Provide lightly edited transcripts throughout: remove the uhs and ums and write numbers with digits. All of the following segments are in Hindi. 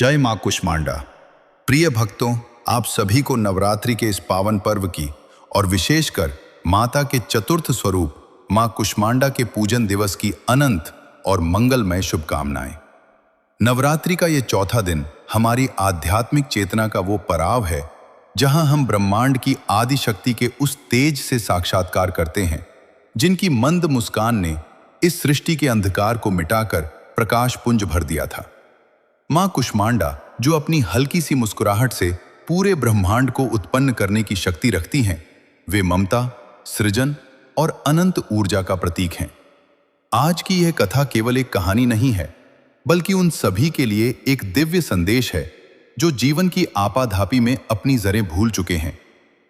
जय मां कुष्मांडा। प्रिय भक्तों, आप सभी को नवरात्रि के इस पावन पर्व की और विशेषकर माता के चतुर्थ स्वरूप मां कुष्मांडा के पूजन दिवस की अनंत और मंगलमय शुभकामनाएं। नवरात्रि का ये चौथा दिन हमारी आध्यात्मिक चेतना का वो पड़ाव है जहां हम ब्रह्मांड की आदि शक्ति के उस तेज से साक्षात्कार करते हैं जिनकी मंद मुस्कान ने इस सृष्टि के अंधकार को मिटाकर प्रकाश पुंज भर दिया था। मां कुष्मांडा, जो अपनी हल्की सी मुस्कुराहट से पूरे ब्रह्मांड को उत्पन्न करने की शक्ति रखती हैं, वे ममता, सृजन और अनंत ऊर्जा का प्रतीक हैं। आज की यह कथा केवल एक कहानी नहीं है, बल्कि उन सभी के लिए एक दिव्य संदेश है जो जीवन की आपाधापी में अपनी जरें भूल चुके हैं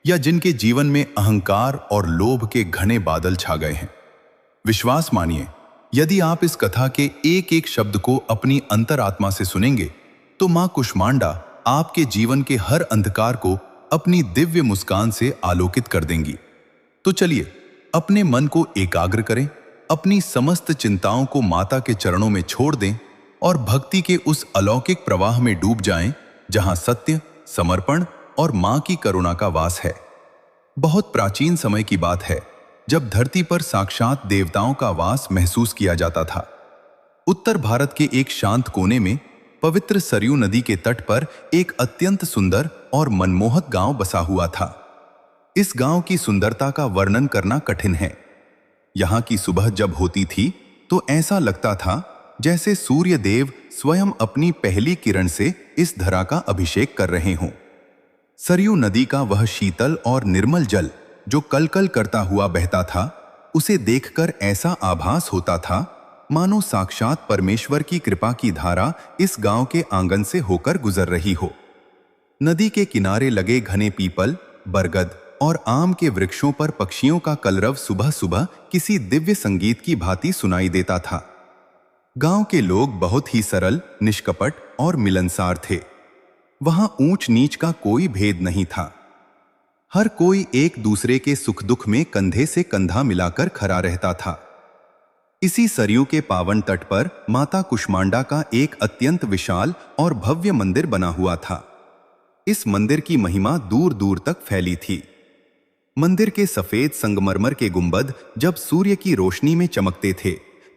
या जिनके जीवन में अहंकार और लोभ के घने बादल छा गए हैं। विश्वास मानिए, यदि आप इस कथा के एक एक शब्द को अपनी अंतरात्मा से सुनेंगे तो मां कुष्मांडा आपके जीवन के हर अंधकार को अपनी दिव्य मुस्कान से आलोकित कर देंगी। तो चलिए अपने मन को एकाग्र करें, अपनी समस्त चिंताओं को माता के चरणों में छोड़ दें और भक्ति के उस अलौकिक प्रवाह में डूब जाएं जहां सत्य, समर्पण और मां की करुणा का वास है। बहुत प्राचीन समय की बात है जब धरती पर साक्षात देवताओं का वास महसूस किया जाता था। उत्तर भारत के एक शांत कोने में पवित्र सरयू नदी के तट पर एक अत्यंत सुंदर और मनमोहक गांव बसा हुआ था। इस गांव की सुंदरता का वर्णन करना कठिन है। यहां की सुबह जब होती थी तो ऐसा लगता था जैसे सूर्य देव स्वयं अपनी पहली किरण से इस धरा का अभिषेक कर रहे हों। सरयू नदी का वह शीतल और निर्मल जल जो कलकल करता हुआ बहता था, उसे देखकर ऐसा आभास होता था मानो साक्षात परमेश्वर की कृपा की धारा इस गांव के आंगन से होकर गुजर रही हो। नदी के किनारे लगे घने पीपल, बरगद और आम के वृक्षों पर पक्षियों का कलरव सुबह सुबह किसी दिव्य संगीत की भांति सुनाई देता था। गांव के लोग बहुत ही सरल, निष्कपट और मिलनसार थे। वहां ऊंच नीच का कोई भेद नहीं था। हर कोई एक दूसरे के सुख दुख में कंधे से कंधा मिलाकर खड़ा रहता था। इसी सरयू के पावन तट पर माता कुष्मांडा का एक अत्यंत विशाल और भव्य मंदिर बना हुआ था। इस मंदिर की महिमा दूर दूर तक फैली थी। मंदिर के सफेद संगमरमर के गुंबद जब सूर्य की रोशनी में चमकते थे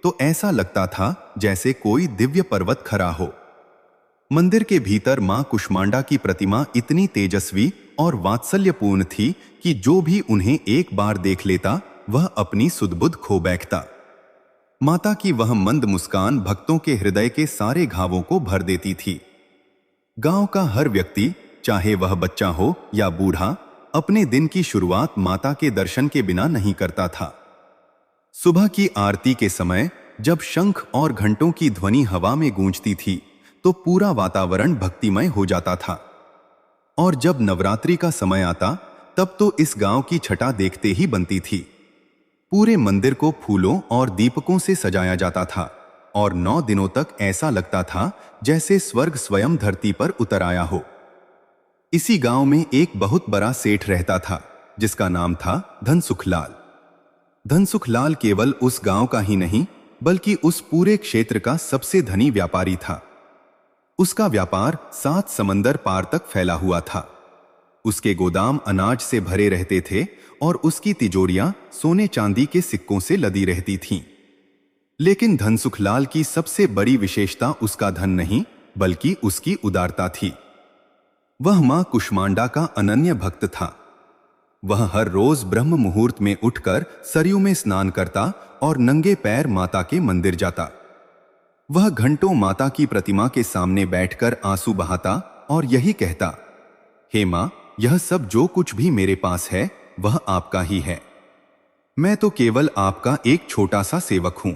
तो ऐसा लगता था जैसे कोई दिव्य पर्वत खड़ा हो। मंदिर के भीतर मां कुष्मांडा की प्रतिमा इतनी तेजस्वी और वात्सल्यपूर्ण थी कि जो भी उन्हें एक बार देख लेता वह अपनी सुध-बुध खो बैठता। माता की वह मंद मुस्कान भक्तों के हृदय के सारे घावों को भर देती थी। गांव का हर व्यक्ति, चाहे वह बच्चा हो या बूढ़ा, अपने दिन की शुरुआत माता के दर्शन के बिना नहीं करता था। सुबह की आरती के समय जब शंख और घंटों की ध्वनि हवा में गूंजती थी तो पूरा वातावरण भक्तिमय हो जाता था। और जब नवरात्रि का समय आता तब तो इस गांव की छटा देखते ही बनती थी। पूरे मंदिर को फूलों और दीपकों से सजाया जाता था और 9 दिनों तक ऐसा लगता था जैसे स्वर्ग स्वयं धरती पर उतर आया हो। इसी गांव में एक बहुत बड़ा सेठ रहता था जिसका नाम था धनसुखलाल। धनसुखलाल केवल उस गांव का ही नहीं बल्कि उस पूरे क्षेत्र का सबसे धनी व्यापारी था। उसका व्यापार 7 समंदर पार तक फैला हुआ था। उसके गोदाम अनाज से भरे रहते थे और उसकी तिजोरियां सोने चांदी के सिक्कों से लदी रहती थीं। लेकिन धनसुखलाल की सबसे बड़ी विशेषता उसका धन नहीं बल्कि उसकी उदारता थी। वह मां कुष्मांडा का अनन्य भक्त था। वह हर रोज ब्रह्म मुहूर्त में उठकर सरयू में स्नान करता और नंगे पैर माता के मंदिर जाता। वह घंटों माता की प्रतिमा के सामने बैठकर आंसू बहाता और यही कहता, हे मां, यह सब जो कुछ भी मेरे पास है वह आपका ही है। मैं तो केवल आपका एक छोटा सा सेवक हूं।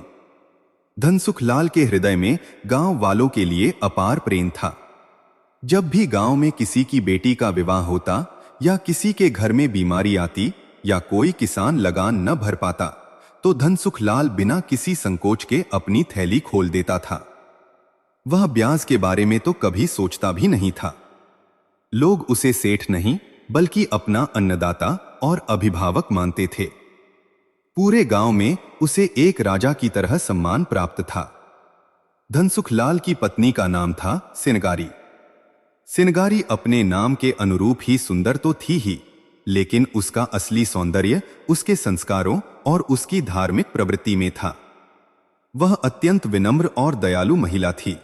धनसुखलाल के हृदय में गांव वालों के लिए अपार प्रेम था। जब भी गांव में किसी की बेटी का विवाह होता या किसी के घर में बीमारी आती या कोई किसान लगान न भर पाता तो धनसुखलाल बिना किसी संकोच के अपनी थैली खोल देता था। वह ब्याज के बारे में तो कभी सोचता भी नहीं था। लोग उसे सेठ नहीं बल्कि अपना अन्नदाता और अभिभावक मानते थे। पूरे गांव में उसे एक राजा की तरह सम्मान प्राप्त था। धनसुखलाल की पत्नी का नाम था सिनगारी। सिनगारी अपने नाम के अनुरूप ही सुंदर तो थी ही, लेकिन उसका असली सौंदर्य उसके संस्कारों और उसकी धार्मिक प्रवृत्ति में था। वह अत्यंत विनम्र और दयालु महिला थी।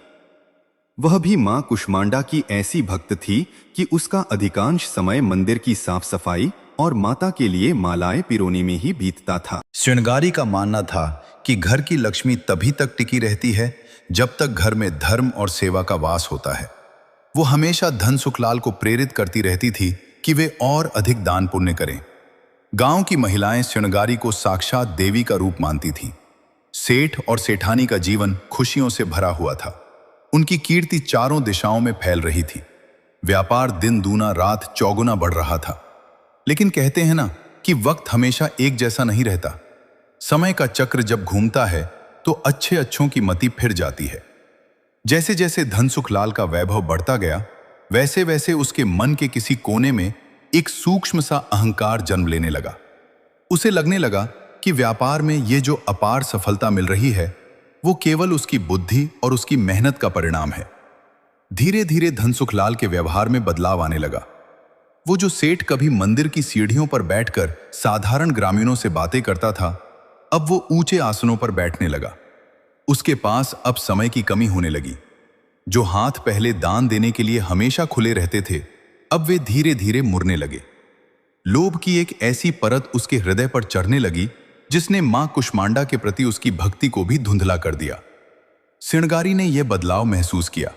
वह भी मां कुष्मांडा की ऐसी भक्त थी कि उसका अधिकांश समय मंदिर की साफ सफाई और माता के लिए मालाएं पिरोने में ही बीतता था। श्रृंगारी का मानना था कि घर की लक्ष्मी तभी तक टिकी रहती है जब तक घर में धर्म और सेवा का वास होता है। वो हमेशा धन सुखलाल को प्रेरित करती रहती थी कि वे और अधिक दान पुण्य करें। गांव की महिलाएं श्रृंगारी को साक्षात देवी का रूप मानती थीं। सेठ और सेठानी का जीवन खुशियों से भरा हुआ था। उनकी कीर्ति चारों दिशाओं में फैल रही थी। व्यापार दिन दूना रात चौगुना बढ़ रहा था। लेकिन कहते हैं ना कि वक्त हमेशा एक जैसा नहीं रहता। समय का चक्र जब घूमता है तो अच्छे अच्छों की मति फिर जाती है। जैसे जैसे धन सुखलाल का वैभव बढ़ता गया, वैसे वैसे उसके मन के किसी कोने में एक सूक्ष्म सा अहंकार जन्म लेने लगा। उसे लगने लगा कि व्यापार में ये जो अपार सफलता मिल रही है वो केवल उसकी बुद्धि और उसकी मेहनत का परिणाम है। धीरे धीरे धन सुखलाल के व्यवहार में बदलाव आने लगा। वो जो सेठ कभी मंदिर की सीढ़ियों पर बैठकर साधारण ग्रामीणों से बातें करता था, अब वो ऊंचे आसनों पर बैठने लगा। उसके पास अब समय की कमी होने लगी। जो हाथ पहले दान देने के लिए हमेशा खुले रहते थे, अब वे धीरे धीरे मुड़ने लगे। लोभ की एक ऐसी परत उसके हृदय पर चढ़ने लगी जिसने मां कुष्मांडा के प्रति उसकी भक्ति को भी धुंधला कर दिया। श्रृंगारी ने यह बदलाव महसूस किया।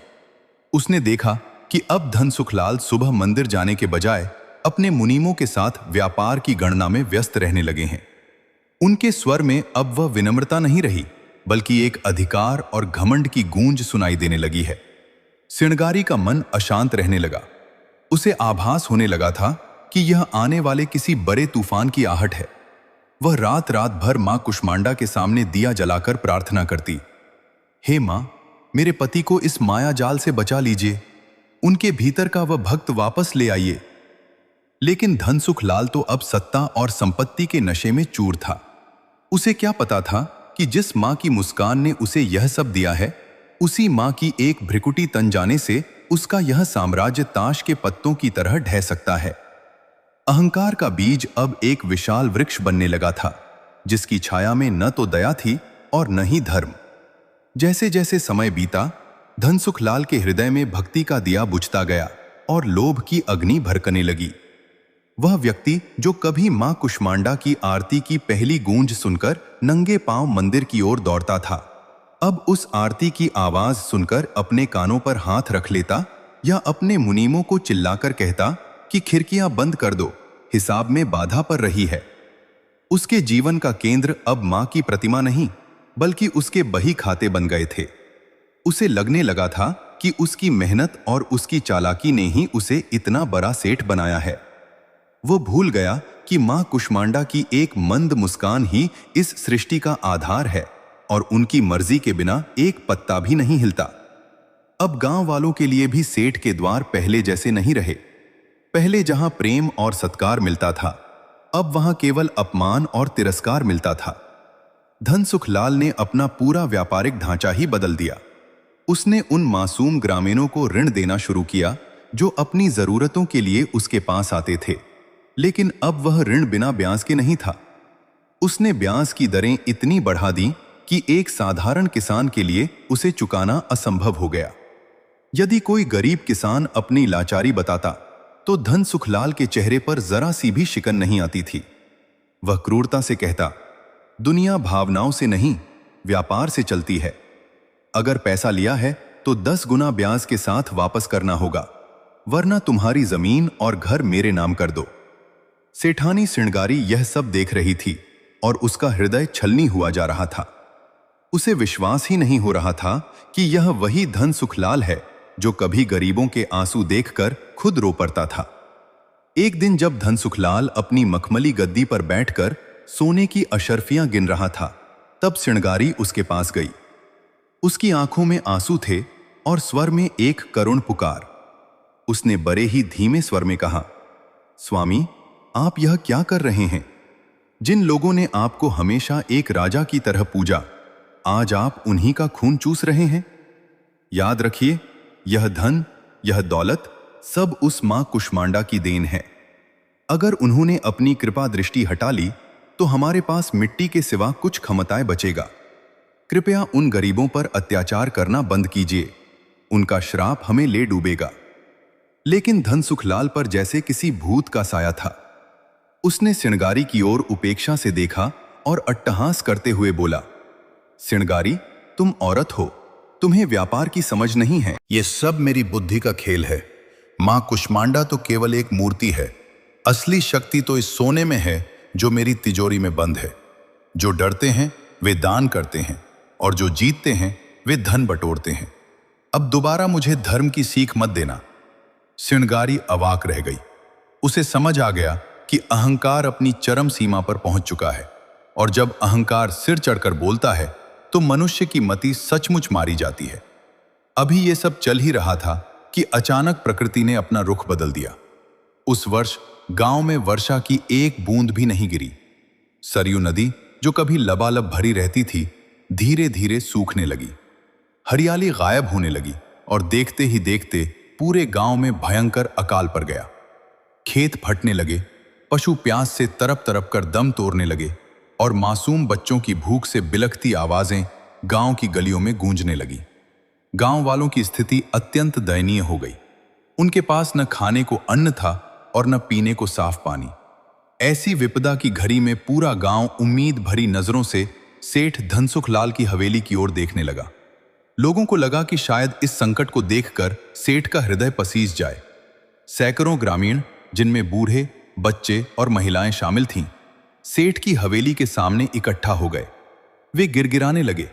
उसने देखा कि अब धन सुखलाल सुबह मंदिर जाने के बजाय अपने मुनीमों के साथ व्यापार की गणना में व्यस्त रहने लगे हैं। उनके स्वर में अब वह विनम्रता नहीं रही, बल्कि एक अधिकार और घमंड की गूंज सुनाई देने लगी है। श्रृंगारी का मन अशांत रहने लगा। उसे आभास होने लगा था कि यह आने वाले किसी बड़े तूफान की आहट है। वह रात रात भर मां कुष्मांडा के सामने दिया जलाकर प्रार्थना करती, हे मां, मेरे पति को इस माया जाल से बचा लीजिए, उनके भीतर का वह भक्त वापस ले आइए। लेकिन धन सुखलाल तो अब सत्ता और संपत्ति के नशे में चूर था। उसे क्या पता था कि जिस मां की मुस्कान ने उसे यह सब दिया है, उसी मां की एक भ्रिकुटी तन जाने से उसका यह साम्राज्य ताश के पत्तों की तरह ढह सकता है। अहंकार का बीज अब एक विशाल वृक्ष बनने लगा था, जिसकी छाया में न तो दया थी और न ही धर्म। जैसे जैसे समय बीता, धन सुखलाल के हृदय में भक्ति का दिया बुझता गया और लोभ की अग्नि भड़कने लगी। वह व्यक्ति जो कभी मां कुष्मांडा की आरती की पहली गूंज सुनकर नंगे पांव मंदिर की ओर दौड़ता था, अब उस आरती की आवाज सुनकर अपने कानों पर हाथ रख लेता या अपने मुनीमों को चिल्लाकर कहता कि खिड़कियां बंद कर दो, हिसाब में बाधा पड़ रही है। उसके जीवन का केंद्र अब मां की प्रतिमा नहीं, बल्कि उसके बही खाते बन गए थे। उसे लगने लगा था कि उसकी मेहनत और उसकी चालाकी ने ही उसे इतना बड़ा सेठ बनाया है। वो भूल गया कि मां कुष्मांडा की एक मंद मुस्कान ही इस सृष्टि का आधार है और उनकी मर्जी के बिना एक पत्ता भी नहीं हिलता। अब गांव वालों के लिए भी सेठ के द्वार पहले जैसे नहीं रहे। पहले जहां प्रेम और सत्कार मिलता था, अब वहां केवल अपमान और तिरस्कार मिलता था। धन सुखलाल ने अपना पूरा व्यापारिक ढांचा ही बदल दिया। उसने उन मासूम ग्रामीणों को ऋण देना शुरू किया जो अपनी जरूरतों के लिए उसके पास आते थे, लेकिन अब वह ऋण बिना ब्याज के नहीं था। उसने ब्याज की दरें इतनी बढ़ा दी कि एक साधारण किसान के लिए उसे चुकाना असंभव हो गया। यदि कोई गरीब किसान अपनी लाचारी बताता तो धन सुखलाल के चेहरे पर जरा सी भी शिकन नहीं आती थी। वह क्रूरता से कहता, दुनिया भावनाओं से नहीं, व्यापार से चलती है। अगर पैसा लिया है तो 10 गुना ब्याज के साथ वापस करना होगा, वरना तुम्हारी जमीन और घर मेरे नाम कर दो। सेठानी श्रृंगारी यह सब देख रही थी और उसका हृदय छलनी हुआ जा रहा था। उसे विश्वास ही नहीं हो रहा था कि यह वही धन सुखलाल है जो कभी गरीबों के आंसू देखकर खुद रो पड़ता था। एक दिन जब धन सुखलाल अपनी मखमली गद्दी पर बैठकर सोने की अशर्फियां गिन रहा था, तब श्रृंगारी उसके पास गई। उसकी आंखों में आंसू थे और स्वर में एक करुण पुकार। उसने बड़े ही धीमे स्वर में कहा, स्वामी, आप यह क्या कर रहे हैं? जिन लोगों ने आपको हमेशा एक राजा की तरह पूजा, आज आप उन्हीं का खून चूस रहे हैं। याद रखिए, यह धन, यह दौलत सब उस मां कुष्मांडा की देन है। अगर उन्होंने अपनी कृपा दृष्टि हटा ली तो हमारे पास मिट्टी के सिवा कुछ क्षमताएं बचेगा। कृपया उन गरीबों पर अत्याचार करना बंद कीजिए, उनका श्राप हमें ले डूबेगा। लेकिन धनसुखलाल पर जैसे किसी भूत का साया था। उसने सिणगारी की ओर उपेक्षा से देखा और अट्टहास करते हुए बोला, सिणगारी, तुम औरत हो, तुम्हें व्यापार की समझ नहीं है। यह सब मेरी बुद्धि का खेल है। मां कुष्मांडा तो केवल एक मूर्ति है, असली शक्ति तो इस सोने में है जो मेरी तिजोरी में बंद है। जो डरते हैं वे दान करते हैं और जो जीतते हैं वे धन बटोरते हैं। अब दोबारा मुझे धर्म की सीख मत देना। सिणगारी अवाक रह गई। उसे समझ आ गया कि अहंकार अपनी चरम सीमा पर पहुंच चुका है और जब अहंकार सिर चढ़कर बोलता है तो मनुष्य की मति सचमुच मारी जाती है। अभी यह सब चल ही रहा था कि अचानक प्रकृति ने अपना रुख बदल दिया। उस वर्ष गांव में वर्षा की एक बूंद भी नहीं गिरी। सरयू नदी जो कभी लबालब भरी रहती थी, धीरे धीरे सूखने लगी। हरियाली गायब होने लगी और देखते ही देखते पूरे गांव में भयंकर अकाल पड़ गया। खेत फटने लगे, पशु प्यास से तरप तरप कर दम तोड़ने लगे और मासूम बच्चों की भूख से बिलखती आवाजें गांव की गलियों में गूंजने लगी। गांव वालों की स्थिति अत्यंत दयनीय हो गई। उनके पास न खाने को अन्न था और न पीने को साफ पानी। ऐसी विपदा की घड़ी में पूरा गांव उम्मीद भरी नजरों से सेठ धनसुखलाल की हवेली की ओर देखने लगा। लोगों को लगा कि शायद इस संकट को देखकर सेठ का हृदय पसीज जाए। सैकड़ों ग्रामीण, जिनमें बूढ़े, बच्चे और महिलाएं शामिल थीं, सेठ की हवेली के सामने इकट्ठा हो गए। वे गिड़गिड़ाने लगे,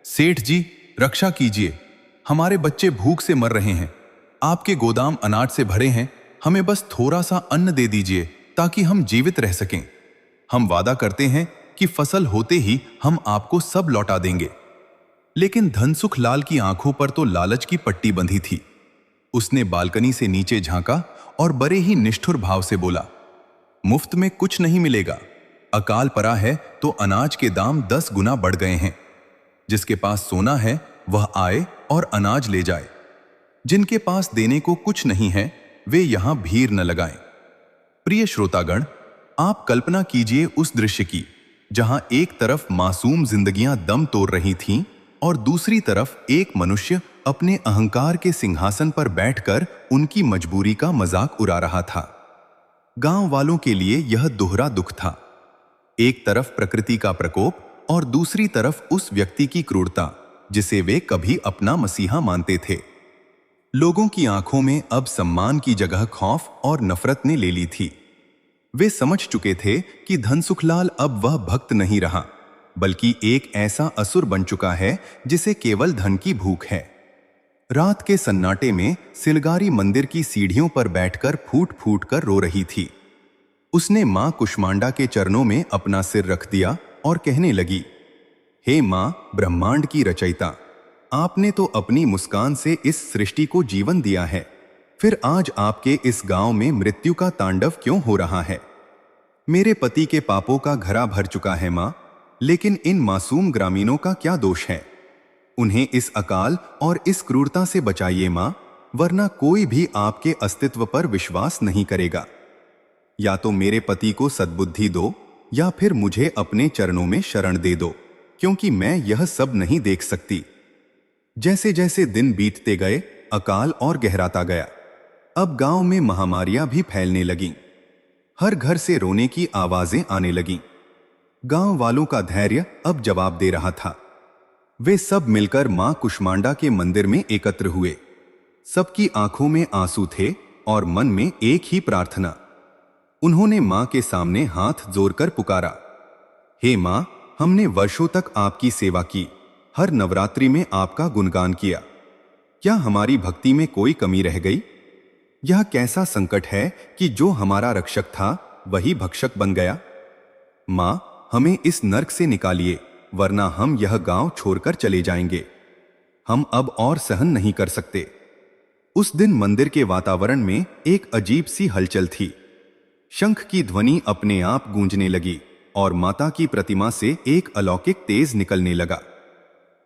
सेठ जी, रक्षा कीजिए, हमारे बच्चे भूख से मर रहे हैं। आपके गोदाम अनाज से भरे हैं, हमें बस थोड़ा सा अन्न दे दीजिए ताकि हम जीवित रह सकें। हम वादा करते हैं कि फसल होते ही हम आपको सब लौटा देंगे। लेकिन धनसुखलाल की आंखों पर तो लालच की पट्टी बंधी थी। उसने बालकनी से नीचे झांका और बड़े ही निष्ठुर भाव से बोला, मुफ्त में कुछ नहीं मिलेगा। अकाल पड़ा है तो अनाज के दाम 10 गुना बढ़ गए हैं। जिसके पास सोना है वह आए और अनाज ले जाए। जिनके पास देने को कुछ नहीं है वे यहां भीड़ न लगाएं। प्रिय श्रोतागण, आप कल्पना कीजिए उस दृश्य की जहां एक तरफ मासूम जिंदगियां दम तोड़ रही थीं और दूसरी तरफ एक मनुष्य अपने अहंकार के सिंहासन पर बैठकर उनकी मजबूरी का मजाक उड़ा रहा था। गांव वालों के लिए यह दोहरा दुख था। एक तरफ प्रकृति का प्रकोप और दूसरी तरफ उस व्यक्ति की क्रूरता जिसे वे कभी अपना मसीहा मानते थे। लोगों की आंखों में अब सम्मान की जगह खौफ और नफरत ने ले ली थी। वे समझ चुके थे कि धनसुखलाल अब वह भक्त नहीं रहा, बल्कि एक ऐसा असुर बन चुका है जिसे केवल धन की भूख है। रात के सन्नाटे में सिलगारी मंदिर की सीढ़ियों पर बैठकर फूट फूट कर रो रही थी। उसने मां कुष्मांडा के चरणों में अपना सिर रख दिया और कहने लगी, हे मां ब्रह्मांड की रचयिता, आपने तो अपनी मुस्कान से इस सृष्टि को जीवन दिया है, फिर आज आपके इस गांव में मृत्यु का तांडव क्यों हो रहा है? मेरे पति के पापों का घड़ा भर चुका है मां, लेकिन इन मासूम ग्रामीणों का क्या दोष है? उन्हें इस अकाल और इस क्रूरता से बचाइए मां, वरना कोई भी आपके अस्तित्व पर विश्वास नहीं करेगा। या तो मेरे पति को सद्बुद्धि दो या फिर मुझे अपने चरणों में शरण दे दो, क्योंकि मैं यह सब नहीं देख सकती। जैसे जैसे दिन बीतते गए अकाल और गहराता गया। अब गांव में महामारियां भी फैलने लगीं। हर घर से रोने की आवाजें आने लगीं। गांव वालों का धैर्य अब जवाब दे रहा था। वे सब मिलकर मां कुष्मांडा के मंदिर में एकत्र हुए। सबकी आंखों में आंसू थे और मन में एक ही प्रार्थना। उन्होंने मां के सामने हाथ जोड़कर पुकारा, हे मां, हमने वर्षों तक आपकी सेवा की, हर नवरात्रि में आपका गुणगान किया। क्या हमारी भक्ति में कोई कमी रह गई? यह कैसा संकट है कि जो हमारा रक्षक था वही भक्षक बन गया? मां, हमें इस नर्क से निकालिए, वरना हम यह गांव छोड़कर चले जाएंगे। हम अब और सहन नहीं कर सकते। उस दिन मंदिर के वातावरण में एक अजीब सी हलचल थी। शंख की ध्वनि अपने आप गूंजने लगी और माता की प्रतिमा से एक अलौकिक तेज निकलने लगा।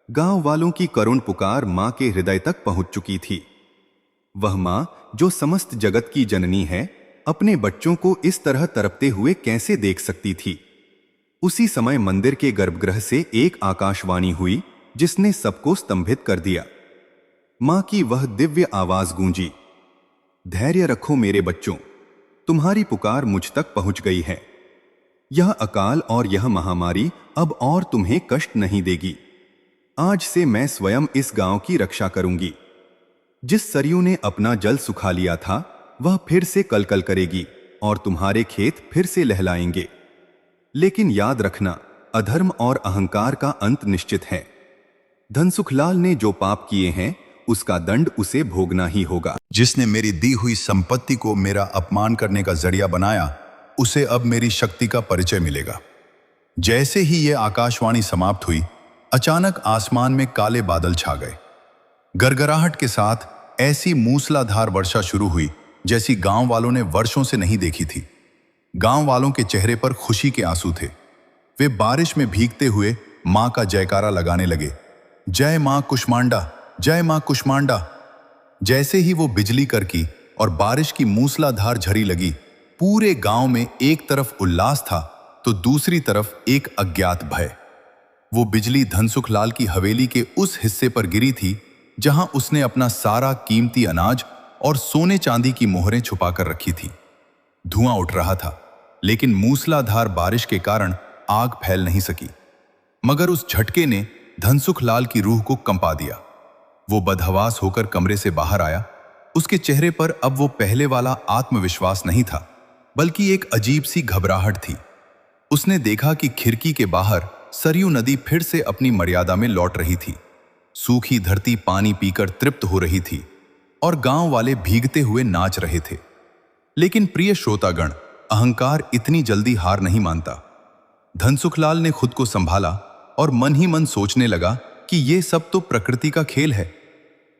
गांव वालों की करुण पुकार मां के हृदय तक पहुंच चुकी थी। वह मां जो समस्त जगत की जननी है, अपने बच्चों को इस तरह तड़पते हुए कैसे देख सकती थी। उसी समय मंदिर के गर्भगृह से एक आकाशवाणी हुई जिसने सबको स्तंभित कर दिया। मां की वह दिव्य आवाज गूंजी, धैर्य रखो मेरे बच्चों, तुम्हारी पुकार मुझ तक पहुंच गई है। यह अकाल और यह महामारी अब और तुम्हें कष्ट नहीं देगी। आज से मैं स्वयं इस गांव की रक्षा करूंगी। जिस सरयू ने अपना जल सुखा लिया था, वह फिर से कलकल करेगी और तुम्हारे खेत फिर से लहलाएंगे। लेकिन याद रखना, अधर्म और अहंकार का अंत निश्चित है। धनसुखलाल ने जो पाप किए हैं, उसका दंड उसे भोगना ही होगा। जिसने मेरी दी हुई संपत्ति को मेरा अपमान करने का जरिया बनाया, उसे अब मेरी शक्ति का परिचय मिलेगा। जैसे ही यह आकाशवाणी समाप्त हुई, अचानक आसमान में काले बादल छा गए। गरगराहट के साथ ऐसी मूसलाधार वर्षा शुरू हुई जैसी गांव वालों ने वर्षों से नहीं देखी थी। गांव वालों के चेहरे पर खुशी के आंसू थे। वे बारिश में भीगते हुए मां का जयकारा लगाने लगे, जय मां कुष्मांडा, जय मां कुष्मांडा। जैसे ही वो बिजली करकी और बारिश की मूसलाधार झड़ी लगी, पूरे गांव में एक तरफ उल्लास था तो दूसरी तरफ एक अज्ञात भय। वो बिजली धनसुखलाल की हवेली के उस हिस्से पर गिरी थी जहां उसने अपना सारा कीमती अनाज और सोने चांदी की मोहरें छुपा कर रखी थी। धुआं उठ रहा था, लेकिन मूसलाधार बारिश के कारण आग फैल नहीं सकी। मगर उस झटके ने धनसुखलाल की रूह को कंपा दिया। वो बदहवास होकर कमरे से बाहर आया। उसके चेहरे पर अब वो पहले वाला आत्मविश्वास नहीं था, बल्कि एक अजीब सी घबराहट थी। उसने देखा कि खिड़की के बाहर सरयू नदी फिर से अपनी मर्यादा में लौट रही थी। सूखी धरती पानी पीकर तृप्त हो रही थी और गांव वाले भीगते हुए नाच रहे थे। लेकिन प्रिय श्रोतागण, अहंकार इतनी जल्दी हार नहीं मानता। धनसुखलाल ने खुद को संभाला और मन ही मन सोचने लगा कि यह सब तो प्रकृति का खेल है।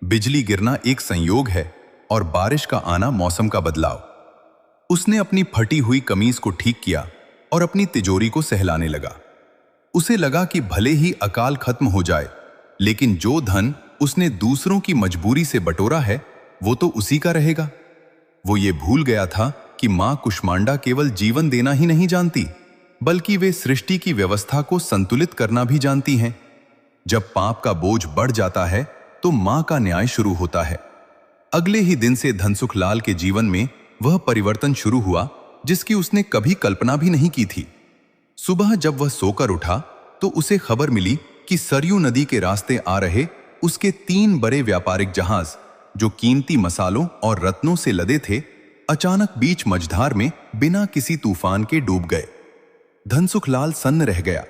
बिजली गिरना एक संयोग है और बारिश का आना मौसम का बदलाव। उसने अपनी फटी हुई कमीज को ठीक किया और अपनी तिजोरी को सहलाने लगा। उसे लगा कि भले ही अकाल खत्म हो जाए, लेकिन जो धन उसने दूसरों की मजबूरी से बटोरा है, वो तो उसी का रहेगा। वो ये भूल गया था कि मां कुष्मांडा केवल जीवन देना ही नहीं जानती, बल्कि वे सृष्टि की व्यवस्था को संतुलित करना भी जानती हैं। जब पाप का बोझ बढ़ जाता है तो मां का न्याय शुरू होता है। अगले ही दिन से धनसुखलाल के जीवन में वह परिवर्तन शुरू हुआ जिसकी उसने कभी कल्पना भी नहीं की थी। सुबह जब वह सोकर उठा तो उसे खबर मिली कि सरयू नदी के रास्ते आ रहे उसके 3 बड़े व्यापारिक जहाज, जो कीमती मसालों और रत्नों से लदे थे, अचानक बीच मझधार में बिना किसी तूफान के डूब गए। धनसुखलाल सन्न रह गया।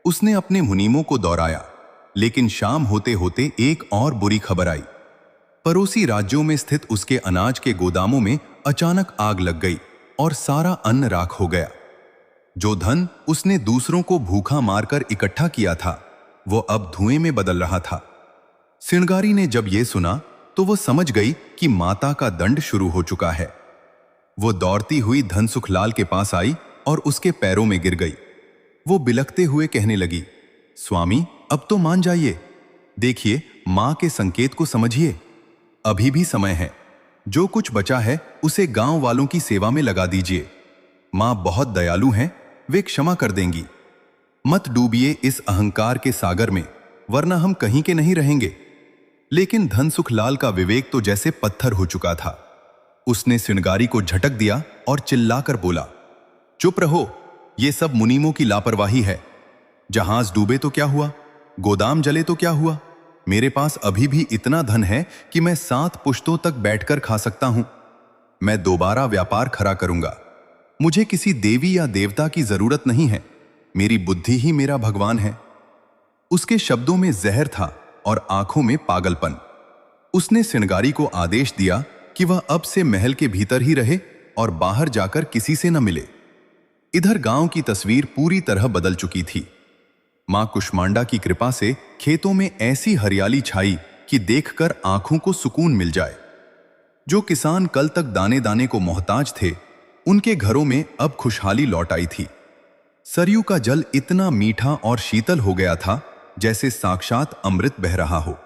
उसने अपने मुनीमों को दौड़ाया, लेकिन शाम होते होते एक और बुरी खबर आई। पड़ोसी राज्यों में स्थित उसके अनाज के गोदामों में अचानक आग लग गई और सारा अन्न राख हो गया। जो धन उसने दूसरों को भूखा मारकर इकट्ठा किया था, वो अब धुएं में बदल रहा था। सिणगारी ने जब यह सुना तो वो समझ गई कि माता का दंड शुरू हो चुका है। वो दौड़ती हुई धनसुखलाल के पास आई और उसके पैरों में गिर गई। वो बिलखते हुए कहने लगी, स्वामी, अब तो मान जाइए। देखिए, मां के संकेत को समझिए। अभी भी समय है। जो कुछ बचा है उसे गांव वालों की सेवा में लगा दीजिए। मां बहुत दयालु हैं, वे क्षमा कर देंगी। मत डूबिए इस अहंकार के सागर में, वरना हम कहीं के नहीं रहेंगे। लेकिन धनसुखलाल का विवेक तो जैसे पत्थर हो चुका था। उसने सिणगारी को झटक दिया और चिल्लाकर बोला, चुप रहो, ये सब मुनीमों की लापरवाही है। जहाज डूबे तो क्या हुआ, गोदाम जले तो क्या हुआ। मेरे पास अभी भी इतना धन है कि मैं 7 पुश्तों तक बैठकर खा सकता हूं। मैं दोबारा व्यापार खड़ा करूंगा। मुझे किसी देवी या देवता की जरूरत नहीं है। मेरी बुद्धि ही मेरा भगवान है। उसके शब्दों में जहर था और आंखों में पागलपन। उसने सिणगारी को आदेश दिया कि वह अब से महल के भीतर ही रहे और बाहर जाकर किसी से न मिले। इधर गांव की तस्वीर पूरी तरह बदल चुकी थी। मां कुष्मांडा की कृपा से खेतों में ऐसी हरियाली छाई कि देखकर आंखों को सुकून मिल जाए। जो किसान कल तक दाने दाने को मोहताज थे, उनके घरों में अब खुशहाली लौट आई थी। सरयू का जल इतना मीठा और शीतल हो गया था जैसे साक्षात अमृत बह रहा हो।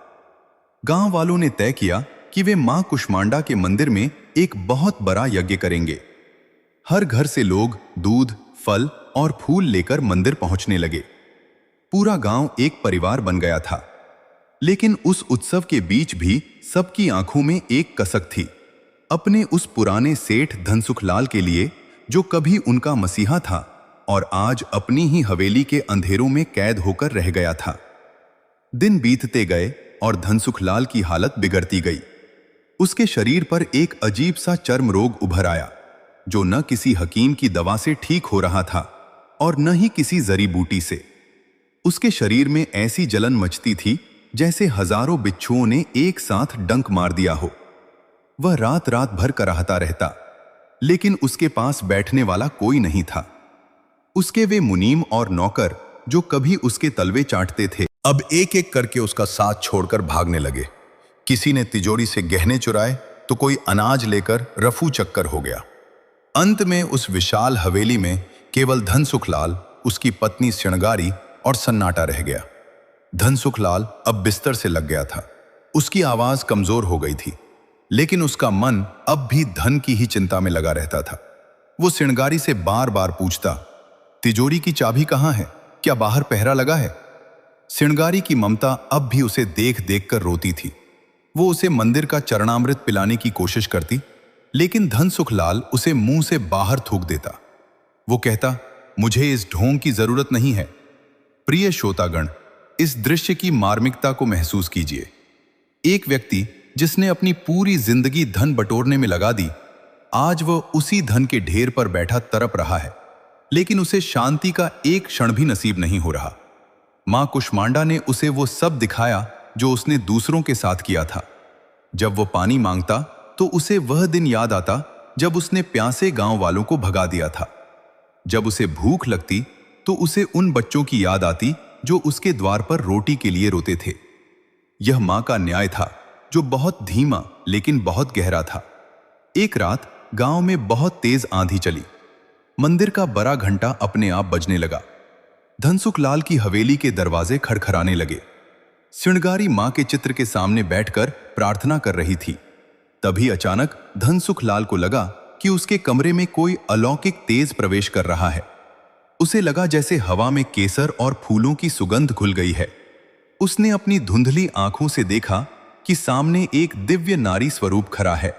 गांव वालों ने तय किया कि वे मां कुष्मांडा के मंदिर में एक बहुत बड़ा यज्ञ करेंगे। हर घर से लोग दूध, फल और फूल लेकर मंदिर पहुंचने लगे। पूरा गांव एक परिवार बन गया था। लेकिन उस उत्सव के बीच भी सबकी आंखों में एक कसक थी, अपने उस पुराने सेठ धनसुखलाल के लिए, जो कभी उनका मसीहा था और आज अपनी ही हवेली के अंधेरों में कैद होकर रह गया था। दिन बीतते गए और धनसुखलाल की हालत बिगड़ती गई। उसके शरीर पर एक अजीब सा चर्म रोग उभर आया, जो न किसी हकीम की दवा से ठीक हो रहा था और न ही किसी जड़ी बूटी से। उसके शरीर में ऐसी जलन मचती थी जैसे हजारों बिच्छुओं ने एक साथ डंक मार दिया हो। वह रात रात भर कराहता रहता, लेकिन उसके पास बैठने वाला कोई नहीं था। उसके वे मुनीम और नौकर जो कभी उसके तलवे चाटते थे, अब एक एक करके उसका साथ छोड़कर भागने लगे। किसी ने तिजोरी से गहने चुराए तो कोई अनाज लेकर रफू चक्कर हो गया। अंत में उस विशाल हवेली में केवल धनसुखलाल, उसकी पत्नी श्रृंगारी और सन्नाटा रह गया। धनसुखलाल अब बिस्तर से लग गया था। उसकी आवाज कमजोर हो गई थी, लेकिन उसका मन अब भी धन की ही चिंता में लगा रहता था। वो श्रृंगारी से बार बार पूछता, तिजोरी की चाबी कहाँ है? क्या बाहर पहरा लगा है? श्रृंगारी की ममता अब भी उसे देख देख कर रोती थी। वो उसे मंदिर का चरणामृत पिलाने की कोशिश करती, लेकिन धनसुखलाल उसे मुंह से बाहर थूक देता। वो कहता, मुझे इस ढोंग की जरूरत नहीं है। प्रिय श्रोतागण, इस दृश्य की मार्मिकता को महसूस कीजिए। एक व्यक्ति जिसने अपनी पूरी जिंदगी धन बटोरने में लगा दी, आज वह उसी धन के ढेर पर बैठा तड़प रहा है, लेकिन उसे शांति का एक क्षण भी नसीब नहीं हो रहा। मां कुष्मांडा ने उसे वो सब दिखाया जो उसने दूसरों के साथ किया था। जब वो पानी मांगता तो उसे वह दिन याद आता जब उसने प्यासे गांव वालों को भगा दिया था। जब उसे भूख लगती तो उसे उन बच्चों की याद आती जो उसके द्वार पर रोटी के लिए रोते थे। यह मां का न्याय था, जो बहुत धीमा लेकिन बहुत गहरा था। एक रात गांव में बहुत तेज आंधी चली। मंदिर का बड़ा घंटा अपने आप बजने लगा। धनसुखलाल की हवेली के दरवाजे खड़खड़ाने लगे। श्रृंगारी मां के चित्र के सामने बैठकर प्रार्थना कर रही थी। तभी अचानक धनसुखलाल को लगा कि उसके कमरे में कोई अलौकिक तेज प्रवेश कर रहा है। उसे लगा जैसे हवा में केसर और फूलों की सुगंध घुल गई है। उसने अपनी धुंधली आंखों से देखा कि सामने एक दिव्य नारी स्वरूप खड़ा है।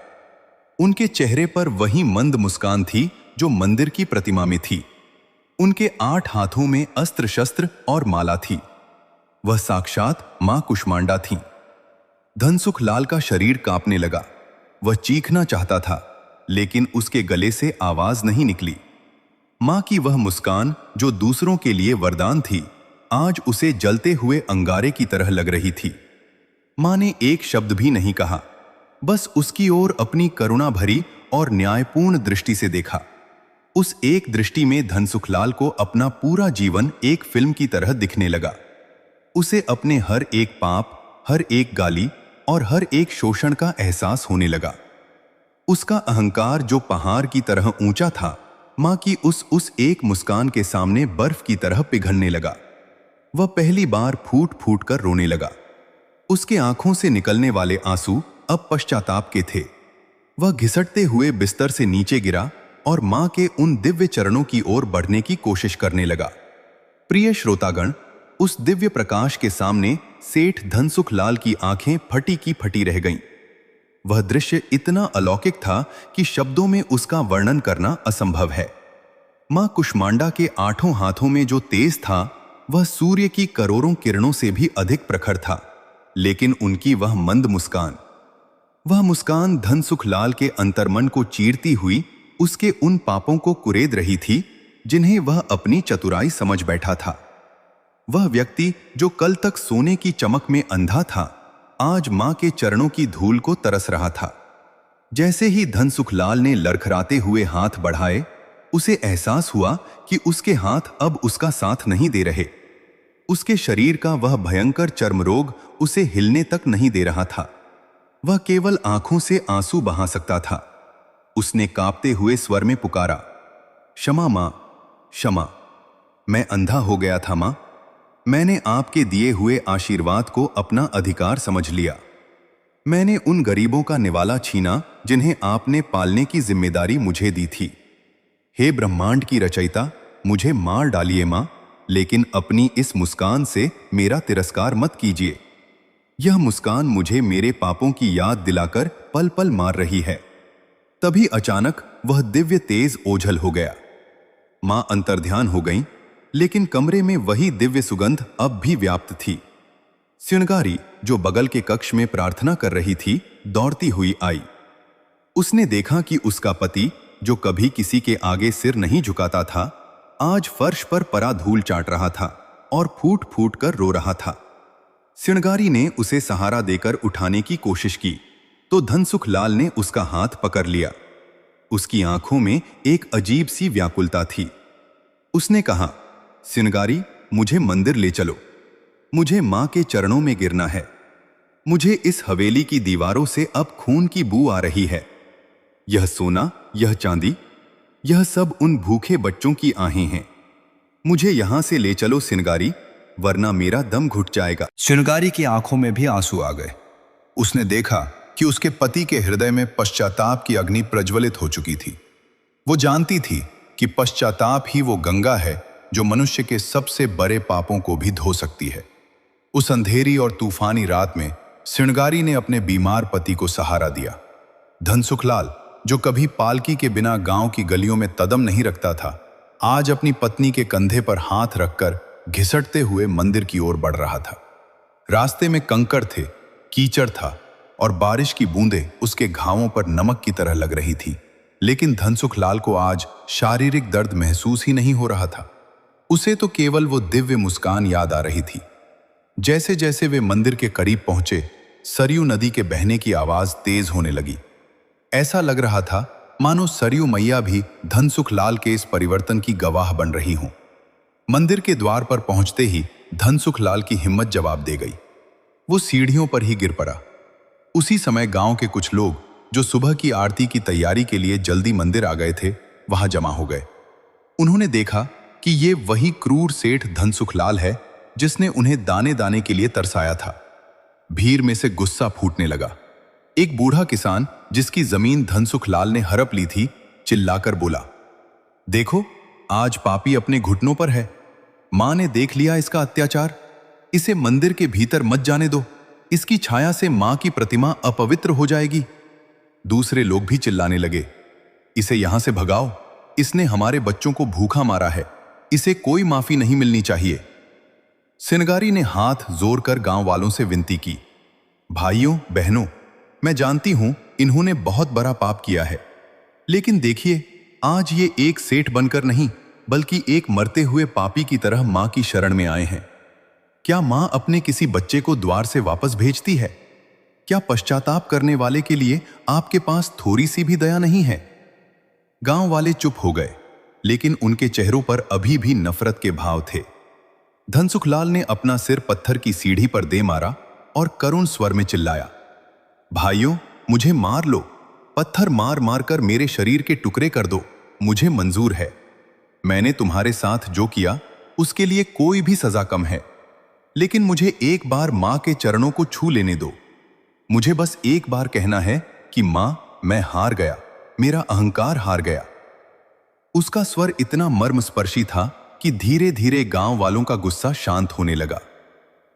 उनके चेहरे पर वही मंद मुस्कान थी जो मंदिर की प्रतिमा में थी। उनके 8 हाथों में अस्त्र शस्त्र और माला थी। वह साक्षात मां कुष्मांडा थीं। धनसुखलाल का शरीर कांपने लगा। वह चीखना चाहता था, लेकिन उसके गले से आवाज नहीं निकली। मां की वह मुस्कान जो दूसरों के लिए वरदान थी, आज उसे जलते हुए अंगारे की तरह लग रही थी। मां ने एक शब्द भी नहीं कहा, बस उसकी ओर अपनी करुणा भरी और न्यायपूर्ण दृष्टि से देखा। उस एक दृष्टि में धनसुखलाल को अपना पूरा जीवन एक फिल्म की तरह दिखने लगा। उसे अपने हर एक पाप, हर एक गाली और हर एक शोषण का एहसास होने लगा। उसका अहंकार जो पहाड़ की तरह ऊंचा था, मां की उस एक मुस्कान के सामने बर्फ की तरह पिघलने लगा। वह पहली बार फूट फूट कर रोने लगा। उसके आंखों से निकलने वाले आंसू अब पश्चाताप के थे। वह घिसटते हुए बिस्तर से नीचे गिरा और मां के उन दिव्य चरणों की ओर बढ़ने की कोशिश करने लगा। प्रिय श्रोतागण, उस दिव्य प्रकाश के सामने सेठ धनसुखलाल की आंखें फटी की फटी रह गईं। वह दृश्य इतना अलौकिक था कि शब्दों में उसका वर्णन करना असंभव है। मां कुष्मांडा के 8 हाथों में जो तेज था, वह सूर्य की करोड़ों किरणों से भी अधिक प्रखर था। लेकिन उनकी वह मंद मुस्कान धनसुखलाल के अंतर्मन को चीरती हुई उसके उन पापों को कुरेद रही थी जिन्हें वह अपनी चतुराई समझ बैठा था। वह व्यक्ति जो कल तक सोने की चमक में अंधा था, आज मां के चरणों की धूल को तरस रहा था। जैसे ही धनसुखलाल ने लड़खड़ाते हुए हाथ बढ़ाए, उसे एहसास हुआ कि उसके हाथ अब उसका साथ नहीं दे रहे। उसके शरीर का वह भयंकर चर्म रोग उसे हिलने तक नहीं दे रहा था। वह केवल आंखों से आंसू बहा सकता था। उसने कांपते हुए स्वर में पुकारा, क्षमा मां, क्षमा। मैं अंधा हो गया था मां। मैंने आपके दिए हुए आशीर्वाद को अपना अधिकार समझ लिया। मैंने उन गरीबों का निवाला छीना जिन्हें आपने पालने की जिम्मेदारी मुझे दी थी। हे ब्रह्मांड की रचयिता, मुझे मार डालिए मां, लेकिन अपनी इस मुस्कान से मेरा तिरस्कार मत कीजिए। यह मुस्कान मुझे मेरे पापों की याद दिलाकर पल पल मार रही है। तभी अचानक वह दिव्य तेज ओझल हो गया। मां अंतर्ध्यान हो गईं, लेकिन कमरे में वही दिव्य सुगंध अब भी व्याप्त थी। श्रृंगारी, जो बगल के कक्ष में प्रार्थना कर रही थी, दौड़ती हुई आई। उसने देखा कि उसका पति, जो कभी किसी के आगे सिर नहीं झुकाता था, आज फर्श पर परा धूल चाट रहा था और फूट फूट कर रो रहा था। श्रृंगारी ने उसे सहारा देकर उठाने की कोशिश की तो धनसुख लाल ने उसका हाथ पकड़ लिया। उसकी आंखों में एक अजीब सी व्याकुलता थी। उसने कहा, श्रृंगारी, मुझे मंदिर ले चलो। मुझे मां के चरणों में गिरना है। मुझे इस हवेली की दीवारों से अब खून की बू आ रही है। यह सोना, यह चांदी, यह सब उन भूखे बच्चों की आहें हैं। मुझे यहां से ले चलो श्रृंगारी, वरना मेरा दम घुट जाएगा। श्रृंगारी की आंखों में भी आंसू आ गए। उसने देखा कि उसके पति के हृदय में पश्चाताप की अग्नि प्रज्वलित हो चुकी थी। वो जानती थी कि पश्चाताप ही वो गंगा है जो मनुष्य के सबसे बड़े पापों को भी धो सकती है। उस अंधेरी और तूफानी रात में श्रृंगारी ने अपने बीमार पति को सहारा दिया। धनसुखलाल, जो कभी पालकी के बिना गांव की गलियों में कदम नहीं रखता था, आज अपनी पत्नी के कंधे पर हाथ रखकर घिसटते हुए मंदिर की ओर बढ़ रहा था। रास्ते में कंकड़ थे, कीचड़ था और बारिश की बूंदें उसके घावों पर नमक की तरह लग रही थी। लेकिन धनसुखलाल को आज शारीरिक दर्द महसूस ही नहीं हो रहा था। उसे तो केवल वो दिव्य मुस्कान याद आ रही थी। जैसे जैसे वे मंदिर के करीब पहुंचे, सरयू नदी के बहने की आवाज तेज होने लगी। ऐसा लग रहा था मानो सरयू मैया भी धनसुखलाल के इस परिवर्तन की गवाह बन रही हों। मंदिर के द्वार पर पहुंचते ही धनसुखलाल की हिम्मत जवाब दे गई। वो सीढ़ियों पर ही गिर पड़ा। उसी समय गांव के कुछ लोग, जो सुबह की आरती की तैयारी के लिए जल्दी मंदिर आ गए थे, वहां जमा हो गए। उन्होंने देखा कि ये वही क्रूर सेठ धनसुखलाल है जिसने उन्हें दाने दाने के लिए तरसाया था। भीड़ में से गुस्सा फूटने लगा। एक बूढ़ा किसान, जिसकी जमीन धनसुखलाल ने हड़प ली थी, चिल्लाकर बोला, देखो, आज पापी अपने घुटनों पर है। मां ने देख लिया इसका अत्याचार। इसे मंदिर के भीतर मत जाने दो। इसकी छाया से मां की प्रतिमा अपवित्र हो जाएगी। दूसरे लोग भी चिल्लाने लगे, इसे यहां से भगाओ। इसने हमारे बच्चों को भूखा मारा है। इसे कोई माफी नहीं मिलनी चाहिए। श्रृंगारी ने हाथ जोड़कर गांव वालों से विनती की, भाइयों बहनों, मैं जानती हूं इन्होंने बहुत बड़ा पाप किया है, लेकिन देखिए, आज ये एक सेठ बनकर नहीं, बल्कि एक मरते हुए पापी की तरह मां की शरण में आए हैं। क्या मां अपने किसी बच्चे को द्वार से वापस भेजती है? क्या पश्चाताप करने वाले के लिए आपके पास थोड़ी सी भी दया नहीं है? गांव वाले चुप हो गए, लेकिन उनके चेहरों पर अभी भी नफरत के भाव थे। धनसुखलाल ने अपना सिर पत्थर की सीढ़ी पर दे मारा और करुण स्वर में चिल्लाया, भाइयों, मुझे मार लो। पत्थर मार मार कर मेरे शरीर के टुकड़े कर दो। मुझे मंजूर है। मैंने तुम्हारे साथ जो किया उसके लिए कोई भी सजा कम है, लेकिन मुझे एक बार मां के चरणों को छू लेने दो। मुझे बस एक बार कहना है कि मां, मैं हार गया, मेरा अहंकार हार गया। उसका स्वर इतना मर्मस्पर्शी था कि धीरे धीरे गांव वालों का गुस्सा शांत होने लगा।